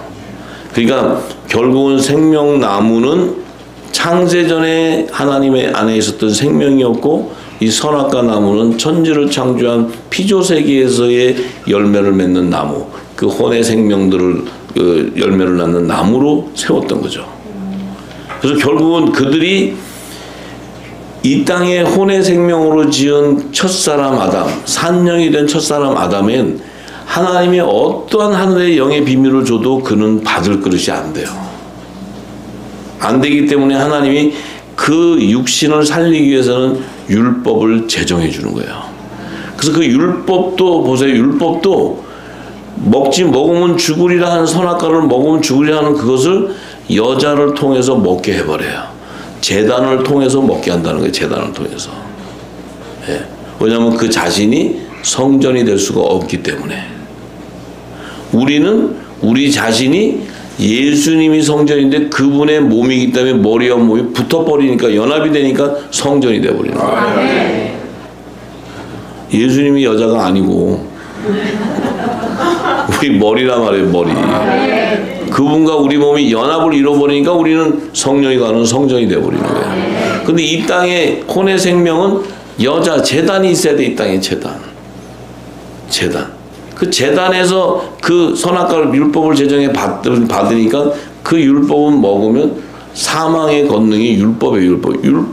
A: 그러니까 결국은 생명나무는 창세전에 하나님의 안에 있었던 생명이었고, 이 선악과 나무는 천지를 창조한 피조세계에서의 열매를 맺는 나무, 그 혼의 생명들을 열매를 낳는 나무로 세웠던 거죠. 그래서 결국은 그들이 이 땅에 혼의 생명으로 지은 첫사람 아담, 산영이 된 첫사람 아담엔 하나님이 어떠한 하늘의 영의 비밀을 줘도 그는 받을 그릇이 안 돼요. 안 되기 때문에 하나님이 그 육신을 살리기 위해서는 율법을 제정해 주는 거예요. 그래서 그 율법도 보세요. 율법도 먹으면 죽으리라 하는 선악과를 먹으면 죽으리라 하는 그것을 여자를 통해서 먹게 해버려요. 제단을 통해서 먹게 한다는 거예요. 제단을 통해서. 예. 왜냐하면 그 자신이 성전이 될 수가 없기 때문에. 우리 자신이 예수님이 성전인데 그분의 몸이기 때문에 머리와 몸이 붙어버리니까 연합이 되니까 성전이 돼버리는 거예요. 예수님이 여자가 아니고 우리 머리란 말이에요. 머리. 그분과 우리 몸이 연합을 이뤄버리니까 우리는 성령이 가는 성전이 돼버리는 거예요. 근데 이 땅에 혼의 생명은 여자 제단이 있어야 돼. 이 땅에 제단. 그 제단에서 그 선악과를 율법을 제정해 받으니까 그 율법은 먹으면 사망의 권능이 율법이에요.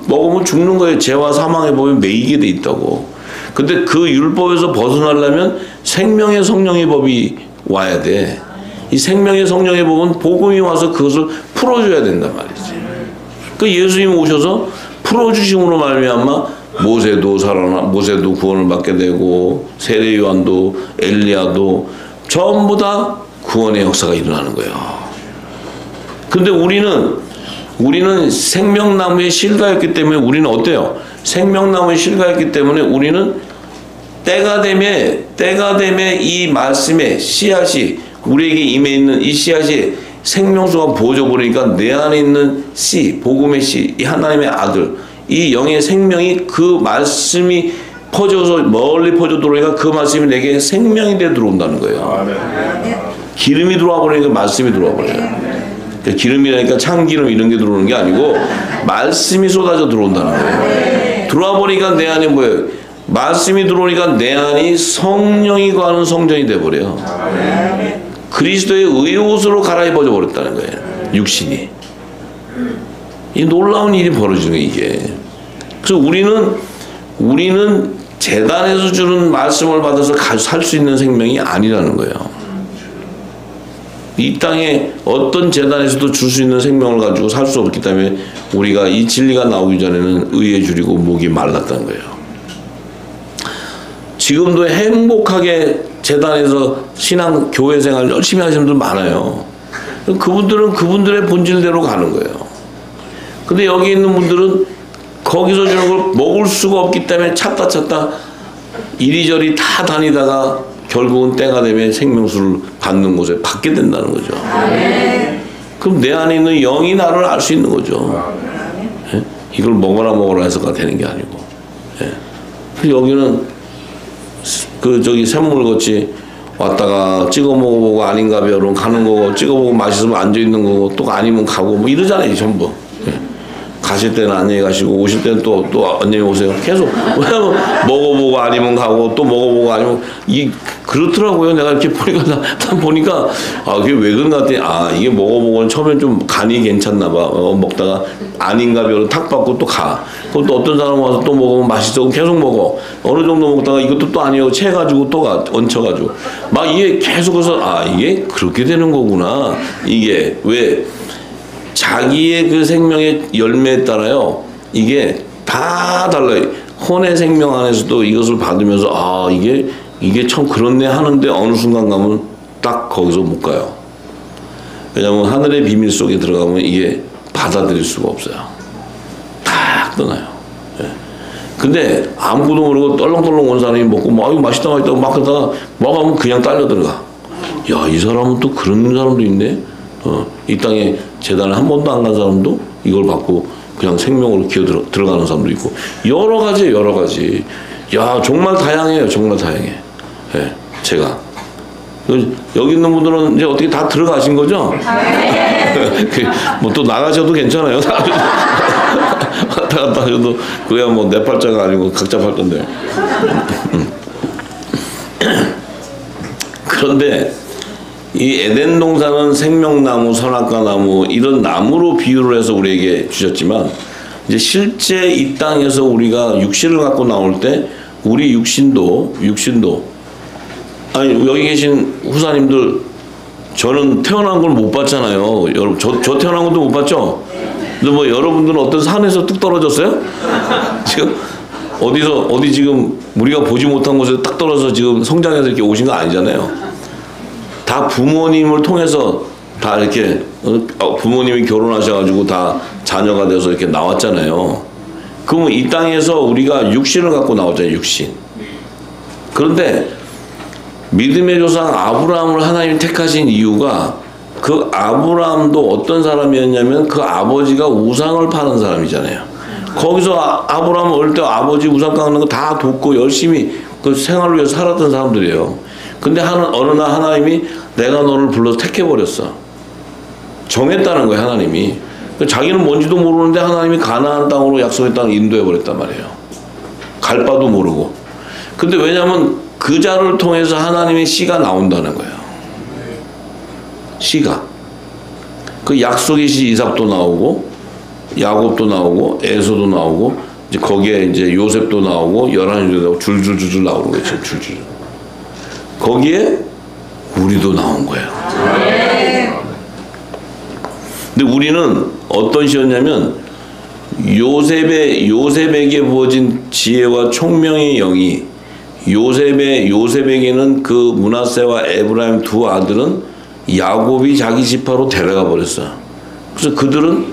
A: 먹으면 죽는 거예요. 죄와 사망의 법에 매이게 돼 있다고. 근데 그 율법에서 벗어나려면 생명의 성령의 법이 와야 돼. 이 생명의 성령의 법은 복음이 와서 그것을 풀어줘야 된단 말이지. 그 예수님 오셔서 풀어주심으로 말미암아 모세도 구원을 받게 되고 세례 요한도 엘리야도 전부 다 구원의 역사가 일어나는 거예요. 근데 우리는 생명나무의 실과였기 때문에 우리는 어때요? 생명나무의 실과였기 때문에 우리는 때가 되면 이 말씀의 씨앗이 우리에게 임해 있는 이 씨앗이 생명수가 부어져 버리니까 내 안에 있는 씨, 복음의 씨, 이 하나님의 아들, 이 영의 생명이 그 말씀이 퍼져서 멀리 퍼져 들어오니까 그 말씀이 내게 생명이 돼 들어온다는 거예요. 기름이 들어와 버리니까 말씀이 들어와 버려요. 그러니까 기름이라니까 참기름 이런 게 들어오는 게 아니고 말씀이 쏟아져 들어온다는 거예요. 들어와 버리니까 내 안에 뭐예요? 말씀이 들어오니까 내 안이 성령이 거하는 성전이 돼 버려요. 그리스도의 의옷으로 갈아입어져 버렸다는 거예요. 육신이. 이 놀라운 일이 벌어지는 거예요, 이게. 그래서 우리는 제단에서 주는 말씀을 받아서 살 수 있는 생명이 아니라는 거예요. 이 땅에 어떤 제단에서도 줄 수 있는 생명을 가지고 살 수 없기 때문에 우리가 이 진리가 나오기 전에는 의에 줄이고 목이 말랐다는 거예요. 지금도 행복하게 제단에서 신앙 교회 생활 열심히 하시는 분들 많아요. 그분들은 그분들의 본질대로 가는 거예요. 근데 여기 있는 분들은 거기서 주는 걸 먹을 수가 없기 때문에 찾다 이리저리 다 다니다가 결국은 때가 되면 생명수를 받는 곳에 받게 된다는 거죠. 그럼 내 안에 있는 영이 나를 알 수 있는 거죠. 예? 이걸 먹어라 해서가 되는 게 아니고. 예. 여기는 샘물같이 왔다가 찍어 먹어보고 아닌가 배우러 가는 거고 찍어보고 맛있으면 앉아있는 거고 또 아니면 가고 뭐 이러잖아요 전부. 예. 가실 때는 안녕히 가시고 오실 때는 또 안녕히 오세요. 계속 왜냐면 먹어보고 아니면 가고 또 먹어보고 아니면 그렇더라고요. 내가 이렇게 보니까 그게 왜 그런가 했더니 이게 먹어보고는 처음엔 좀 간이 괜찮나 봐. 먹다가 아닌가 배우러 탁 받고 또 가. 그럼 또 어떤 사람 와서 또 먹으면 맛있어. 계속 먹어. 어느 정도 먹다가 이것도 또 아니고 채가지고 또 가. 얹혀가지고 막 이게 계속해서 이게 그렇게 되는 거구나. 이게 왜 자기의 그 생명의 열매에 따라요. 이게 다 달라요. 혼의 생명 안에서도 이것을 받으면서 이게 참 그렇네 하는데 어느 순간 가면 딱 거기서 못 가요. 왜냐하면 하늘의 비밀 속에 들어가면 이게 받아들일 수가 없어요. 딱 떠나요. 예. 근데 아무것도 모르고 떨렁떨렁 온 사람이 먹고 이거 맛있다 막 그러다가 먹으면 그냥 딸려 들어가. 야, 이 사람은 또 그런 사람도 있네. 이 땅에 재단을 한 번도 안 간 사람도 이걸 받고 그냥 생명으로 기어 들어가는 사람도 있고 여러 가지. 야, 정말 다양해요. 정말 다양해. 예, 제가 여기 있는 분들은 이제 어떻게 다 들어가신 거죠? 뭐 또 나가셔도 괜찮아요. 왔다 갔다 하셔도 그야 뭐 내 팔자가 아니고 각자 팔자인데. 그런데 이 에덴 동산은 생명나무, 선악과나무 이런 나무로 비유를 해서 우리에게 주셨지만 이제 실제 이 땅에서 우리가 육신을 갖고 나올 때 우리 육신도 여기 계신 후사님들 저는 태어난 걸 못 봤잖아요. 여러분 저 태어난 것도 못 봤죠? 근데 뭐 여러분들은 어떤 산에서 뚝 떨어졌어요? 지금 어디 지금 우리가 보지 못한 곳에 딱 떨어져서 지금 성장해서 이렇게 오신 거 아니잖아요. 다 부모님을 통해서 다 이렇게 부모님이 결혼하셔가지고 다 자녀가 돼서 이렇게 나왔잖아요. 그러면 이 땅에서 우리가 육신을 갖고 나왔잖아요. 육신. 그런데 믿음의 조상 아브라함을 하나님이 택하신 이유가 그 아브라함도 어떤 사람이었냐면 그 아버지가 우상을 파는 사람이잖아요. 거기서 아브라함은 어릴 때 아버지 우상 깎는 거 다 돕고 열심히 그 생활을 위해서 살았던 사람들이에요. 근데 어느 날 하나님이 내가 너를 불러서 택해버렸어. 정했다는 거예요, 하나님이. 자기는 뭔지도 모르는데 하나님이 가나안 땅으로 약속의 땅을 인도해버렸단 말이에요. 갈 바도 모르고. 근데 왜냐면 그 자를 통해서 하나님의 씨가 나온다는 거예요. 씨가. 그 약속의 씨 이삭도 나오고, 야곱도 나오고, 에서도 나오고, 이제 거기에 이제 요셉도 나오고, 11인도 나오고, 줄줄줄줄 나오는 거예요, 줄줄. 거기에 우리도 나온 거예요. 근데 우리는 어떤 시였냐면, 요셉에게 부어진 지혜와 총명의 영이 요셉에게는 그 므낫세와 에브라임 두 아들은 야곱이 자기 지파로 데려가 버렸어. 그래서 그들은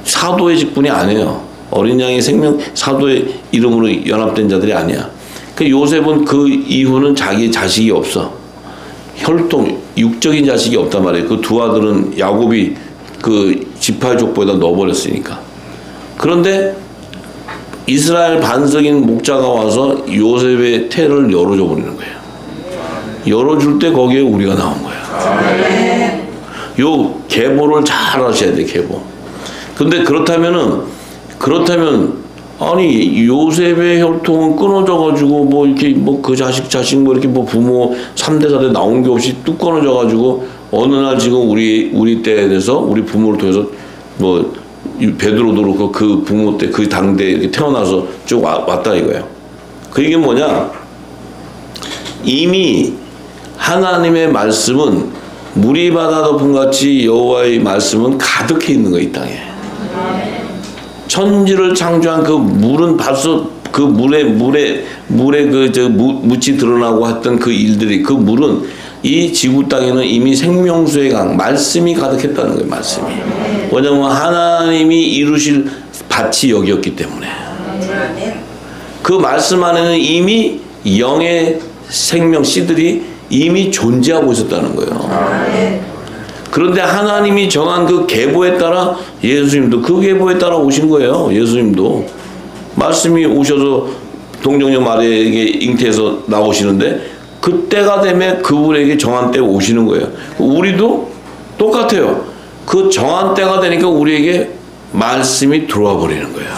A: 사도의 직분이 아니에요. 어린 양의 생명 사도의 이름으로 연합된 자들이 아니야. 그 요셉은 그 이후는 자기 자식이 없어. 혈통 육적인 자식이 없단 말이에요. 그 두 아들은 야곱이 그 지파의 족보에다 넣어버렸으니까. 그런데 이스라엘 반석인 목자가 와서 요셉의 태를 열어줘 버리는 거예요. 열어줄 때 거기에 우리가 나온 거예요. 요 계보를 잘 하셔야 돼, 계보. 근데 그렇다면 아니 요셉의 혈통은 끊어져 가지고 뭐 이렇게 뭐 그 자식 뭐 이렇게 뭐 부모 3대 4대 나온 게 없이 뚝 끊어져 가지고 어느 날 지금 우리 때에 대해서 우리 부모를 통해서 뭐 베드로도 그렇고 그 부모 때 그 당대 이렇게 태어나서 쭉 왔다 이거예요. 그 얘기는 뭐냐? 이미 하나님의 말씀은 물이 바다 덮음 같이 여호와의 말씀은 가득해 있는 거예요, 이 땅에. 천지를 창조한 그 물은 벌써 그 물에 묻이 드러나고 했던 그 일들이 그 물은 이 지구 땅에는 이미 생명수의 강 말씀이 가득했다는 거예요. 말씀이. 왜냐하면 하나님이 이루실 밭이 여기였기 때문에. 그 말씀 안에는 이미 영의 생명 씨들이 이미 존재하고 있었다는 거예요. 그런데 하나님이 정한 그 계보에 따라 예수님도 그 계보에 따라 오신 거예요. 예수님도 말씀이 오셔서 동정녀 마리아에게 잉태해서 나오시는데 그때가 되면 그분에게 정한 때 오시는 거예요. 우리도 똑같아요. 그 정한 때가 되니까 우리에게 말씀이 들어와 버리는 거예요.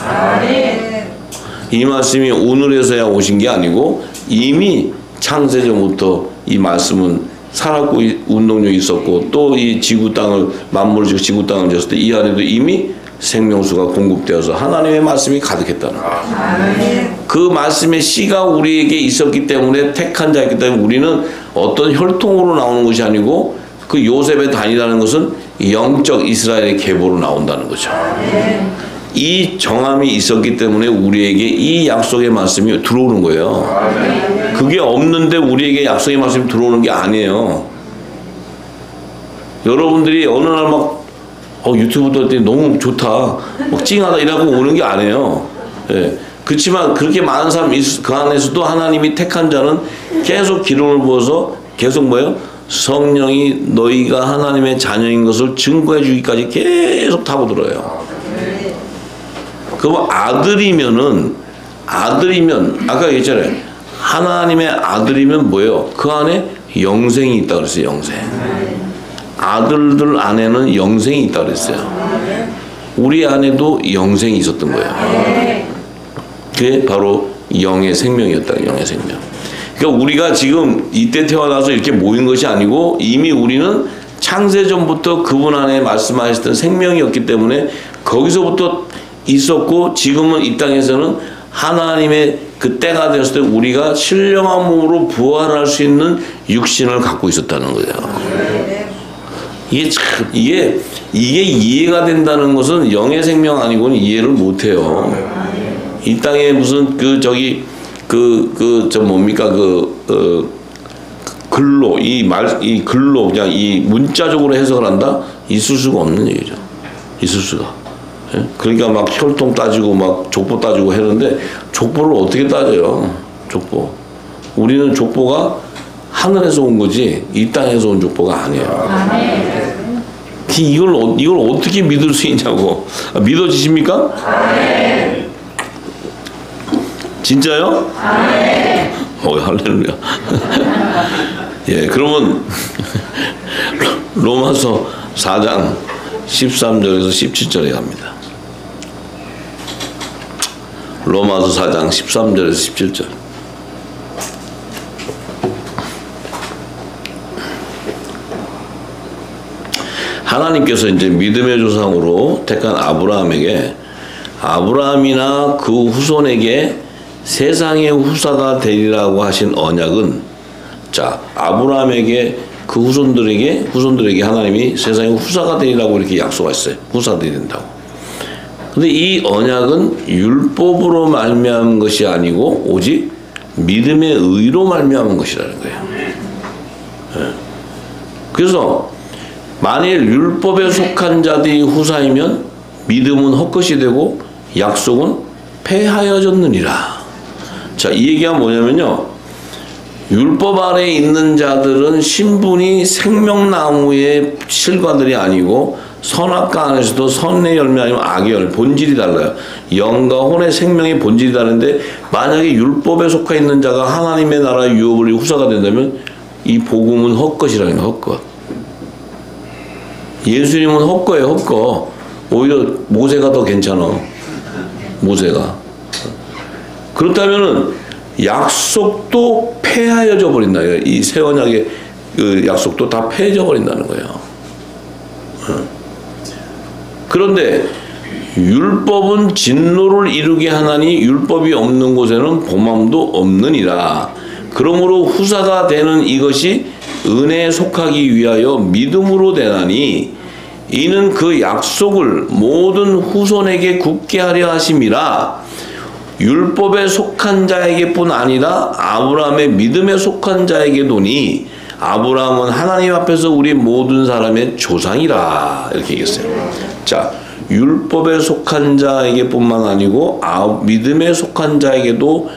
A: 이 말씀이 오늘에서야 오신 게 아니고 이미 창세전부터 이 말씀은 살았고 운동력이 있었고 또 이 지구 땅을 만물을 지고 지구 땅을 지었을 때 이 안에도 이미 생명수가 공급되어서 하나님의 말씀이 가득했다는 거예요. 그 말씀의 씨가 우리에게 있었기 때문에 택한 자였기 때문에 우리는 어떤 혈통으로 나오는 것이 아니고 그 요셉의 단이라는 것은 영적 이스라엘의 계보로 나온다는 거죠. 이 정함이 있었기 때문에 우리에게 이 약속의 말씀이 들어오는 거예요. 그게 없는데 우리에게 약속의 말씀이 들어오는 게 아니에요. 여러분들이 어느 날 막 유튜브 뜰 때 너무 좋다, 막 찡하다 이라고 오는 게 아니에요. 예. 그렇지만 그렇게 많은 사람이 그 안에서도 하나님이 택한 자는 계속 기름을 부어서 계속 뭐예요? 성령이 너희가 하나님의 자녀인 것을 증거해 주기까지 계속 타고 들어요. 그럼 아들이면 아까 얘기했잖아요. 하나님의 아들이면 뭐예요? 그 안에 영생이 있다 그랬어요. 영생. 아들들 안에는 영생이 있다 그랬어요. 우리 안에도 영생이 있었던 거예요. 그게 바로 영의 생명이었다. 영의 생명. 그러니까 우리가 지금 이때 태어나서 이렇게 모인 것이 아니고 이미 우리는 창세전부터 그분 안에 말씀하셨던 생명이었기 때문에 거기서부터 있었고 지금은 이 땅에서는 하나님의 그 때가 되었을 때 우리가 신령한 몸으로 부활할 수 있는 육신을 갖고 있었다는 거예요. 이게 이해가 된다는 것은 영의 생명 아니고는 이해를 못해요. 이 땅에 무슨 저 뭡니까 글로 이 글로 그냥 이 문자적으로 해석을 한다? 있을 수가 없는 얘기죠. 있을 수가. 예? 그러니까 막 혈통 따지고 막 족보 따지고 하는데 족보를 어떻게 따져요? 족보. 우리는 족보가 하늘에서 온 거지 이 땅에서 온 족보가 아니에요. 이걸 어떻게 믿을 수 있냐고. 믿어지십니까? 진짜요? 할렐루야. 예, 그러면 로마서 4장 13절에서 17절에 갑니다. 로마서 4장 13절에서 17절. 하나님께서 이제 믿음의 조상으로 택한 아브라함에게 아브라함이나 그 후손에게 세상의 후사가 되리라고 하신 언약은, 자, 아브라함에게 그 후손들에게 하나님이 세상의 후사가 되리라고 이렇게 약속했어요. 후사들이 된다고. 근데 이 언약은 율법으로 말미암은 것이 아니고 오직 믿음의 의로 말미암은 것이라는 거예요. 네. 그래서 만일 율법에 속한 자들이 후사이면 믿음은 헛것이 되고 약속은 폐하여졌느니라. 자, 이 얘기가 뭐냐면요. 율법 아래에 있는 자들은 신분이 생명나무의 실과들이 아니고 선악과 안에서도 선의 열매 아니면 악의 열매, 본질이 달라요. 영과 혼의 생명의 본질이 다른데 만약에 율법에 속해 있는 자가 하나님의 나라의 유업을 후사가 된다면 이 복음은 헛것이라는 거예요. 헛것. 예수님은 헛거예요. 헛거. 오히려 모세가 더 괜찮아. 모세가. 그렇다면은 약속도 폐하여져 버린다. 이 새 언약의 그 약속도 다 폐해져 버린다는 거예요. 그런데 율법은 진노를 이루게 하나니 율법이 없는 곳에는 범함도 없느니라. 그러므로 후사가 되는 이것이 은혜에 속하기 위하여 믿음으로 되나니 이는 그 약속을 모든 후손에게 굳게 하려 하심이라. 율법에 속한 자에게뿐 아니라 아브라함의 믿음에 속한 자에게도니 아브라함은 하나님 앞에서 우리 모든 사람의 조상이라. 이렇게 얘기했어요. 자, 율법에 속한 자에게뿐만 아니고 믿음에 속한 자에게도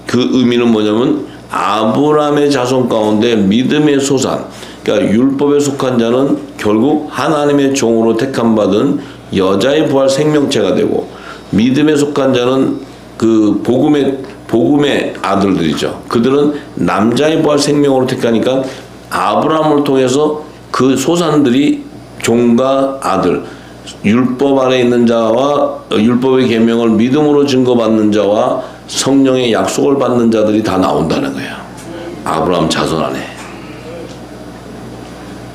A: 그 의미는 뭐냐면 아브라함의 자손 가운데 믿음의 소산, 그러니까 율법에 속한 자는 결국 하나님의 종으로 택함 받은 여자의 부활 생명체가 되고, 믿음에 속한 자는 그 복음의 아들들이죠. 그들은 남자의 부활 생명으로 택하니까 아브라함을 통해서 그 소산들이 종과 아들, 율법 아래 있는 자와 율법의 계명을 믿음으로 증거받는 자와 성령의 약속을 받는 자들이 다 나온다는 거예요. 아브라함 자손 안에.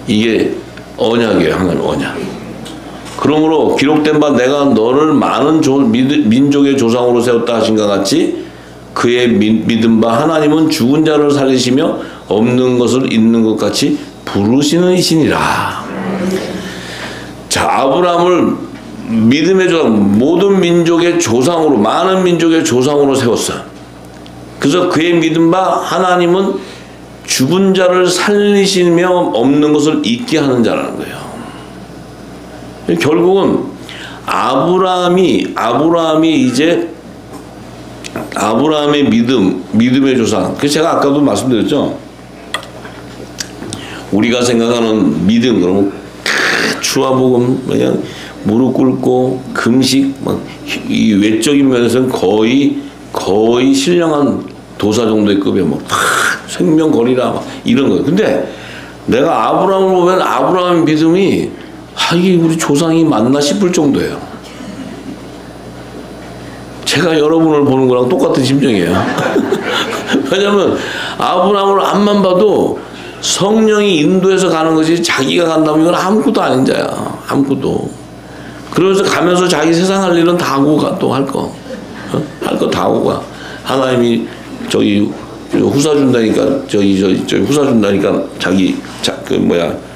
A: 이게 언약이에요. 하나님 언약. 그러므로 기록된 바 내가 너를 많은 민족의 조상으로 세웠다 하신 것 같이 그의 믿은 바 하나님은 죽은 자를 살리시며 없는 것을 있는 것 같이 부르시는 이시니라. 자, 아브라함을 믿음의 조상, 모든 민족의 조상으로, 많은 민족의 조상으로 세웠어요. 그래서 그의 믿은 바 하나님은 죽은 자를 살리시며 없는 것을 있게 하는 자라는 거예요. 결국은 아브라함이 이제 아브라함의 믿음의 조상. 그 제가 아까도 말씀드렸죠. 우리가 생각하는 믿음, 그러면 추화복음, 그냥 무릎 꿇고 금식, 막 이 외적인 면에서는 거의 신령한 도사 정도의 급에 막 생명 거리라 막 이런 거예요. 근데 내가 아브라함을 보면 아브라함의 믿음이 이게 우리 조상이 맞나 싶을 정도예요. 제가 여러분을 보는 거랑 똑같은 심정이에요. 왜냐면 아브라함을 앞만 봐도 성령이 인도해서 가는 것이 자기가 간다면 이건 아무것도 아닌 자야. 아무것도. 그러면서 가면서 자기 세상 할 일은 다 하고 가, 또 할 거. 할 거 다 하고 가. 하나님이 저기 후사 준다니까, 저기 후사 준다니까 자기,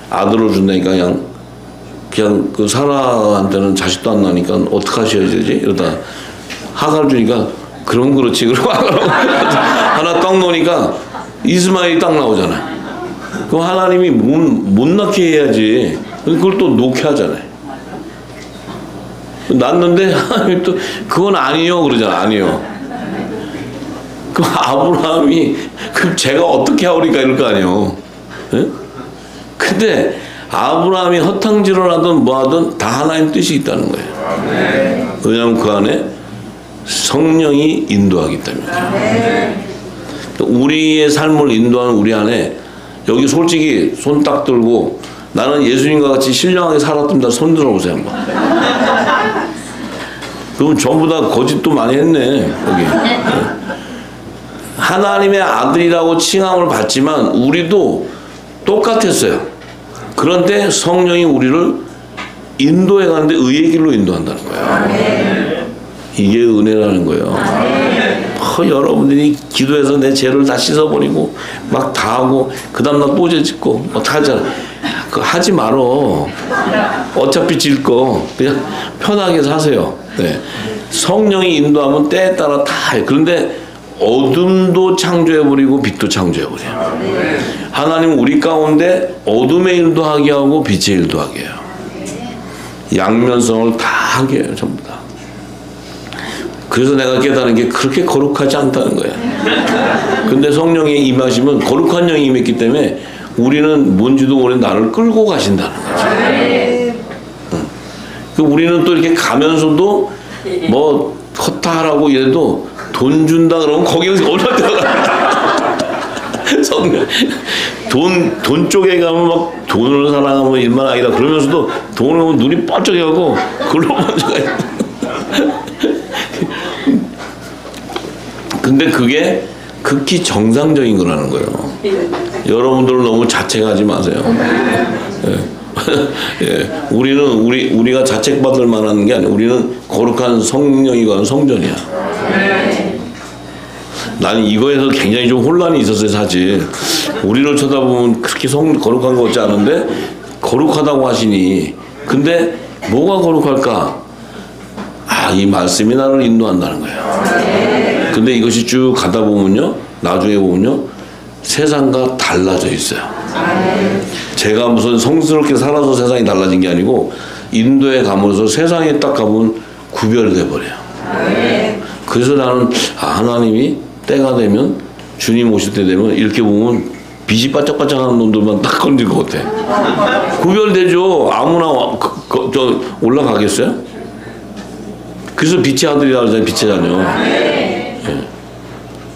A: 아들을 준다니까 그냥 그 사라한테는 자식도 안 나니까 어떡하셔야 되지? 이러다 하가를 주니까 그럼 그렇지. 그러고 하나 딱 놓으니까 이스마엘이 딱 나오잖아요. 그럼 하나님이 못 낳게 해야지. 그걸 또 놓게 하잖아요. 낳는데 하나님이 또 그건 아니요 그러잖아. 아니요. 그럼 아브라함이 그럼 제가 어떻게 하오리까 이럴 거 아니에요. 예? 근데 아브라함이 허탕질을 하든 뭐 하든 다 하나님 뜻이 있다는 거예요. 왜냐하면 그 안에 성령이 인도하기 때문에. 우리의 삶을 인도하는 우리 안에 여기 솔직히 손 딱 들고 나는 예수님과 같이 신령하게 살았답니다. 손 들어보세요 한번. 그럼 전부 다 거짓도 많이 했네 여기. 하나님의 아들이라고 칭함을 받지만 우리도 똑같았어요. 그런데 성령이 우리를 인도해 가는데 의의 길로 인도한다는 거예요. 이게 은혜라는 거예요. 여러분들이 기도해서 내 죄를 다 씻어버리고 막 다 하고 그 다음날 또 죄 짓고 다 하잖아. 그거 하지 말어. 어차피 질 거 그냥 편하게 사세요. 네. 성령이 인도하면 때에 따라 다 해. 그런데 어둠도 창조해버리고 빛도 창조해버려요. 하나님은 우리 가운데 어둠의 일도 하게 하고 빛의 일도 하게 해요. 양면성을 다 하게 해요. 전부 다. 그래서 내가 깨달은 게 그렇게 거룩하지 않다는 거야. 근데 성령이 임하시면 거룩한 영이 임했기 때문에 우리는 뭔지도 모르는 나를 끌고 가신다는 거죠. 우리는 또 이렇게 가면서도 뭐 허탈하고 이래도 돈 준다 그러면 거기서 얼마 들어가. 성령 돈 쪽에 가면 막 돈을 사랑하면 일만 아니다 그러면서도 돈을 보면 눈이 번쩍해가고 그걸로 먼저 가요. 근데 그게 극히 정상적인 거라는 거예요. 여러분들은 너무 자책하지 마세요. 예. 예. 우리가 자책받을 만한 게 아니라 우리는 거룩한 성령이 거한 성전이야. 나는 이거에서 굉장히 좀 혼란이 있었어요, 사실. 우리를 쳐다보면 그렇게 거룩한 것 같지 않은데 거룩하다고 하시니. 근데 뭐가 거룩할까? 아, 이 말씀이 나를 인도한다는 거예요. 근데 이것이 쭉 가다 보면요, 나중에 보면요, 세상과 달라져 있어요. 제가 무슨 성스럽게 살아서 세상이 달라진 게 아니고 인도에 가면서 세상에 딱 가면 구별돼 버려요. 그래서 나는 하나님이 때가 되면 주님 오실 때 되면 이렇게 보면 빛이 반짝반짝하는 놈들만 딱 건질 것 같아. 구별되죠. 아무나 저 올라가겠어요? 그래서 빛의 아들이라고 하잖아요. 빛의 자녀. 예.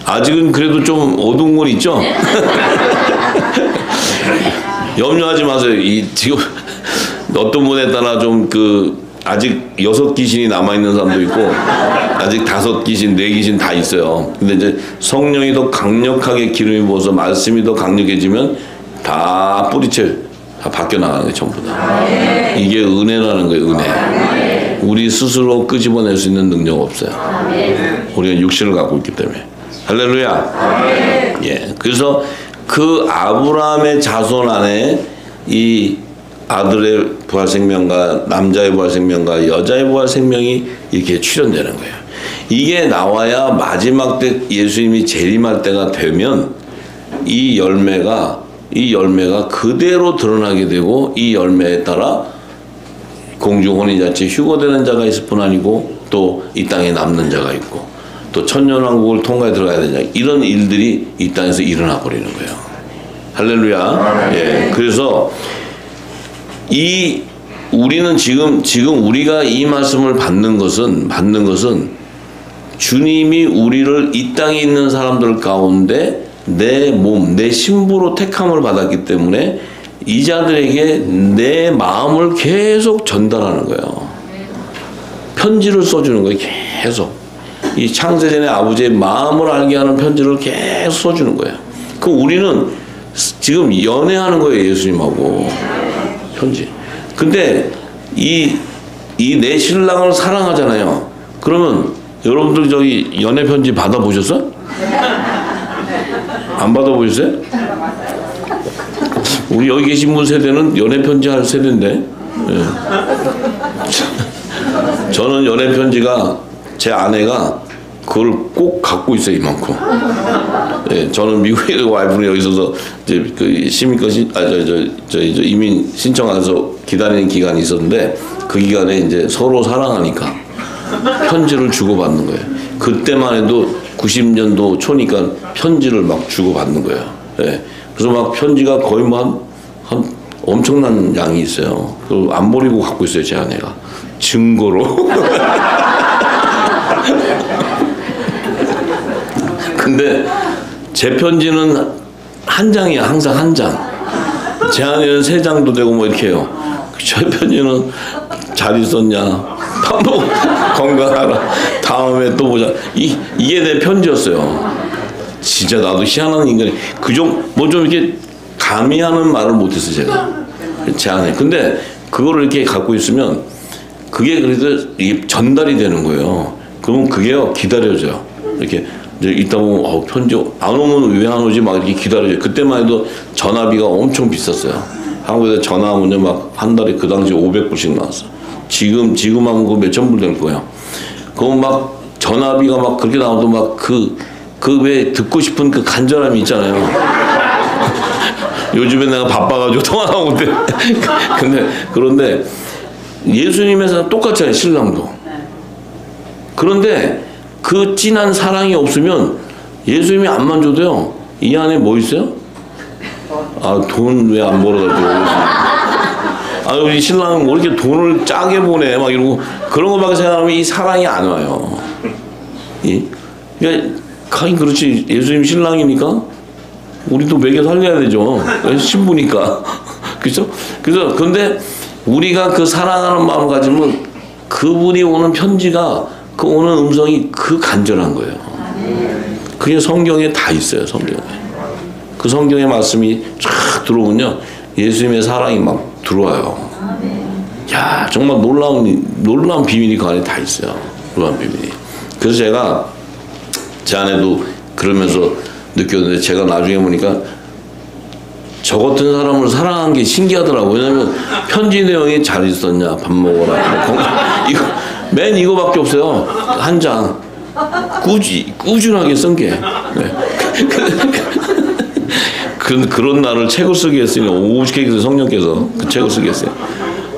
A: 아직은 그래도 좀 어두운 건 있죠? 염려하지 마세요. 지금 어떤 분에 따라 좀 아직 6귀신이 남아있는 사람도 있고 아직 5귀신, 4귀신 다 있어요. 근데 이제 성령이 더 강력하게 기름이 부어서 말씀이 더 강력해지면 다 뿌리채 다 바뀌어 나가는 거예요. 전부 다. 이게 은혜라는 거예요. 은혜. 우리 스스로 끄집어낼 수 있는 능력 없어요. 우리가 육신을 갖고 있기 때문에. 할렐루야. 예. 그래서 그 아브라함의 자손 안에 이 아들의 부활 생명과 남자의 부활 생명과 여자의 부활 생명이 이렇게 출현되는 거예요. 이게 나와야 마지막 때 예수님이 재림할 때가 되면 이 열매가 그대로 드러나게 되고 이 열매에 따라 공중 혼인잔치 휴거되는 자가 있을 뿐 아니고 또 이 땅에 남는 자가 있고 또 천년왕국을 통과해 들어가야 되냐 이런 일들이 이 땅에서 일어나 버리는 거예요. 할렐루야. 예. 그래서 우리는 지금 우리가 이 말씀을 받는 것은 주님이 우리를 이 땅에 있는 사람들 가운데 내 몸, 내 신부로 택함을 받았기 때문에 이 자들에게 내 마음을 계속 전달하는 거예요. 편지를 써주는 거예요. 계속. 이 창세전에 아버지의 마음을 알게 하는 편지를 계속 써주는 거예요. 그럼 우리는 지금 연애하는 거예요. 예수님하고. 편지. 근데 이 내 신랑을 사랑하잖아요. 그러면 여러분들 저기 연애 편지 받아보셨어? 안 받아보셨어요? 우리 여기 계신 분 세대는 연애 편지 할 세대인데. 예. 저는 연애 편지가 제 아내가 그걸 꼭 갖고 있어요, 이만큼. 예, 저는 미국에 와이프는 여기 있어서 이제 그 시민권 이민 신청해서 기다리는 기간이 있었는데 그 기간에 이제 서로 사랑하니까 편지를 주고받는 거예요. 그때만 해도 90년도 초니까 편지를 막 주고받는 거예요. 예, 그래서 막 편지가 거의 뭐 한 엄청난 양이 있어요. 그걸 안 버리고 갖고 있어요, 제 아내가. 증거로. 근데 제 편지는 한 장이야, 항상 한 장. 제 아내는 3장도 되고 뭐 이렇게 해요. 제 편지는 잘 있었냐, 밥 먹고 건강하라, 다음에 또 보자. 이게 내 편지였어요. 진짜 나도 희한한 인간이. 뭐 좀 이렇게 감히하는 말을 못했어요, 제가. 제 아내. 근데 그거를 이렇게 갖고 있으면 그게 그래도 이게 전달이 되는 거예요. 그러면 그게요, 기다려져요. 이렇게. 이따 보면 편지 안 오면 왜 안 오지 막 이렇게 기다려요. 그때만 해도 전화비가 엄청 비쌌어요. 한국에서 전화 오면 막 한 달에 그 당시 500불씩 나왔어. 지금 하면 그 몇천 불 될 거예요. 그럼 막 전화비가 막 그렇게 나와도 막 그 왜 듣고 싶은 그 간절함이 있잖아요. 요즘에 내가 바빠가지고 통화하고 못해. 그런데 예수님에서 똑같잖아요, 신랑도. 그런데 그 진한 사랑이 없으면 예수님이 안만 줘도요, 이 안에 뭐 있어요? 돈 왜 안 벌어가지고. 우리 신랑은 뭐 이렇게 돈을 짜게 보내 막 이러고 그런 거밖에 생각하면 이 사랑이 안 와요. 그러니까 하긴 그렇지, 예수님 신랑이니까 우리도 먹여 살려야 되죠. 신부니까. 그렇죠? 그래서 근데 우리가 그 사랑하는 마음을 가지면 그분이 오는 편지가, 그 오는 음성이 그 간절한 거예요. 그게 성경에 다 있어요, 성경에. 그 성경의 말씀이 쫙 들어오면요, 예수님의 사랑이 막 들어와요. 야, 정말 놀라운 비밀이 그 안에 다 있어요. 놀라운 비밀이. 그래서 제가 제 아내도 그러면서 느꼈는데, 제가 나중에 보니까 저 같은 사람을 사랑한 게 신기하더라고요. 왜냐면 편지 내용이 잘 있었냐, 밥 먹어라, 맨 이거밖에 없어요. 한 장. 꾸준하게 쓴 게. 네. 그런 날을 책을 쓰게 했으니 오죽했겠어요, 성령께서. 그 책을 쓰게 했어요.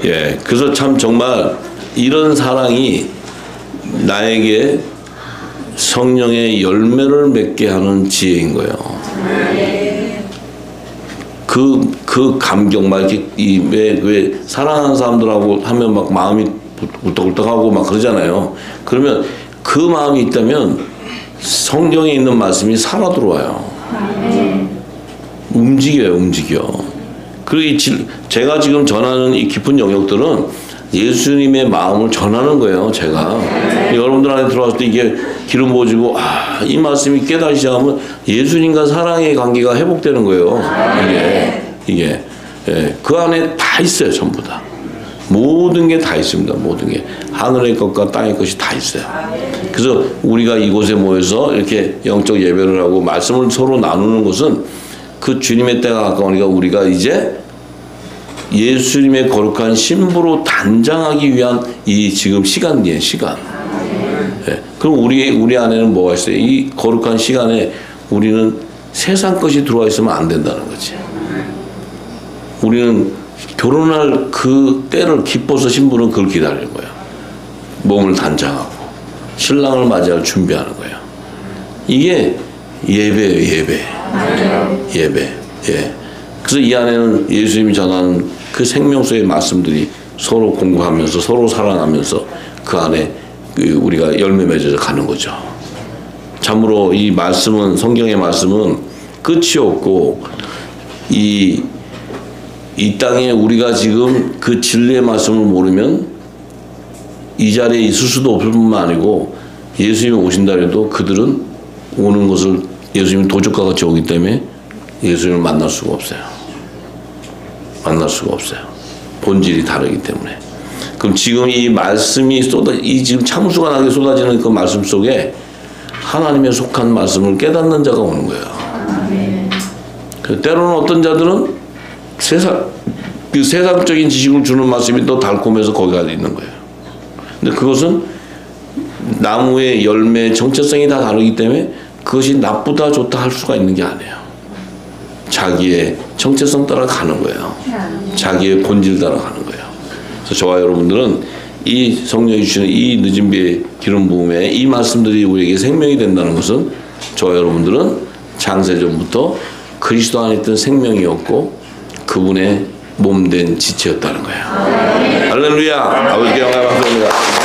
A: 예. 그래서 참 정말 이런 사랑이 나에게 성령의 열매를 맺게 하는 지혜인 거예요. 그 감격, 막 이렇게, 왜 사랑하는 사람들하고 하면 막 마음이 울떡울떡하고 막 그러잖아요. 그러면 그 마음이 있다면 성경에 있는 말씀이 살아 들어와요. 움직여. 그리고 제가 지금 전하는 이 깊은 영역들은 예수님의 마음을 전하는 거예요, 제가. 여러분들한테 들어왔을 때 이게 기름 부어지고, 이 말씀이 깨닫기 시작하면 예수님과 사랑의 관계가 회복되는 거예요. 이게. 예, 그 안에 다 있어요, 전부 다. 모든 게 다 있습니다. 모든 게. 하늘의 것과 땅의 것이 다 있어요. 그래서 우리가 이곳에 모여서 이렇게 영적 예배를 하고 말씀을 서로 나누는 것은 그 주님의 때가 가까우니까 우리가 이제 예수님의 거룩한 신부로 단장하기 위한 이 지금 시간이에요, 시간. 예. 그럼 우리 안에는 뭐가 있어요? 이 거룩한 시간에 우리는 세상 것이 들어와 있으면 안 된다는 거지. 우리는 결혼할 그 때를 기뻐서 신부는 그걸 기다리는 거예요. 몸을 단장하고 신랑을 맞이할 준비하는 거예요. 이게 예배예요, 예배. 예. 그래서 이 안에는 예수님이 전하는 그 생명수의 말씀들이 서로 공부하면서 서로 사랑하면서 그 안에 우리가 열매 맺어서 가는 거죠. 참으로 이 말씀은, 성경의 말씀은 끝이 없고 이 땅에 우리가 지금 그 진리의 말씀을 모르면 이 자리에 있을 수도 없을 뿐만 아니고 예수님이 오신다 해도 그들은 오는 것을 예수님이 도적과 같이 오기 때문에 예수님을 만날 수가 없어요. 본질이 다르기 때문에. 그럼 지금 이 말씀이 이 지금 참수가 나게 쏟아지는 그 말씀 속에 하나님의 속한 말씀을 깨닫는 자가 오는 거예요. 때로는 어떤 자들은 세상적인 지식을 주는 말씀이 또 달콤해서 거기가 있는 거예요. 근데 그것은 나무의 열매 정체성이 다 다르기 때문에 그것이 나쁘다 좋다 할 수가 있는 게 아니에요. 자기의 정체성 따라 가는 거예요. 자기의 본질 따라 가는 거예요. 그래서 저와 여러분들은 이 성령이 주시는 이 늦은 비의 기름 부음에 이 말씀들이 우리에게 생명이 된다는 것은 저와 여러분들은 창세전부터 그리스도 안에 있던 생명이었고 그분의 몸된 지체였다는 거예요. 할렐루야. 아버지께 영광을 받습니다.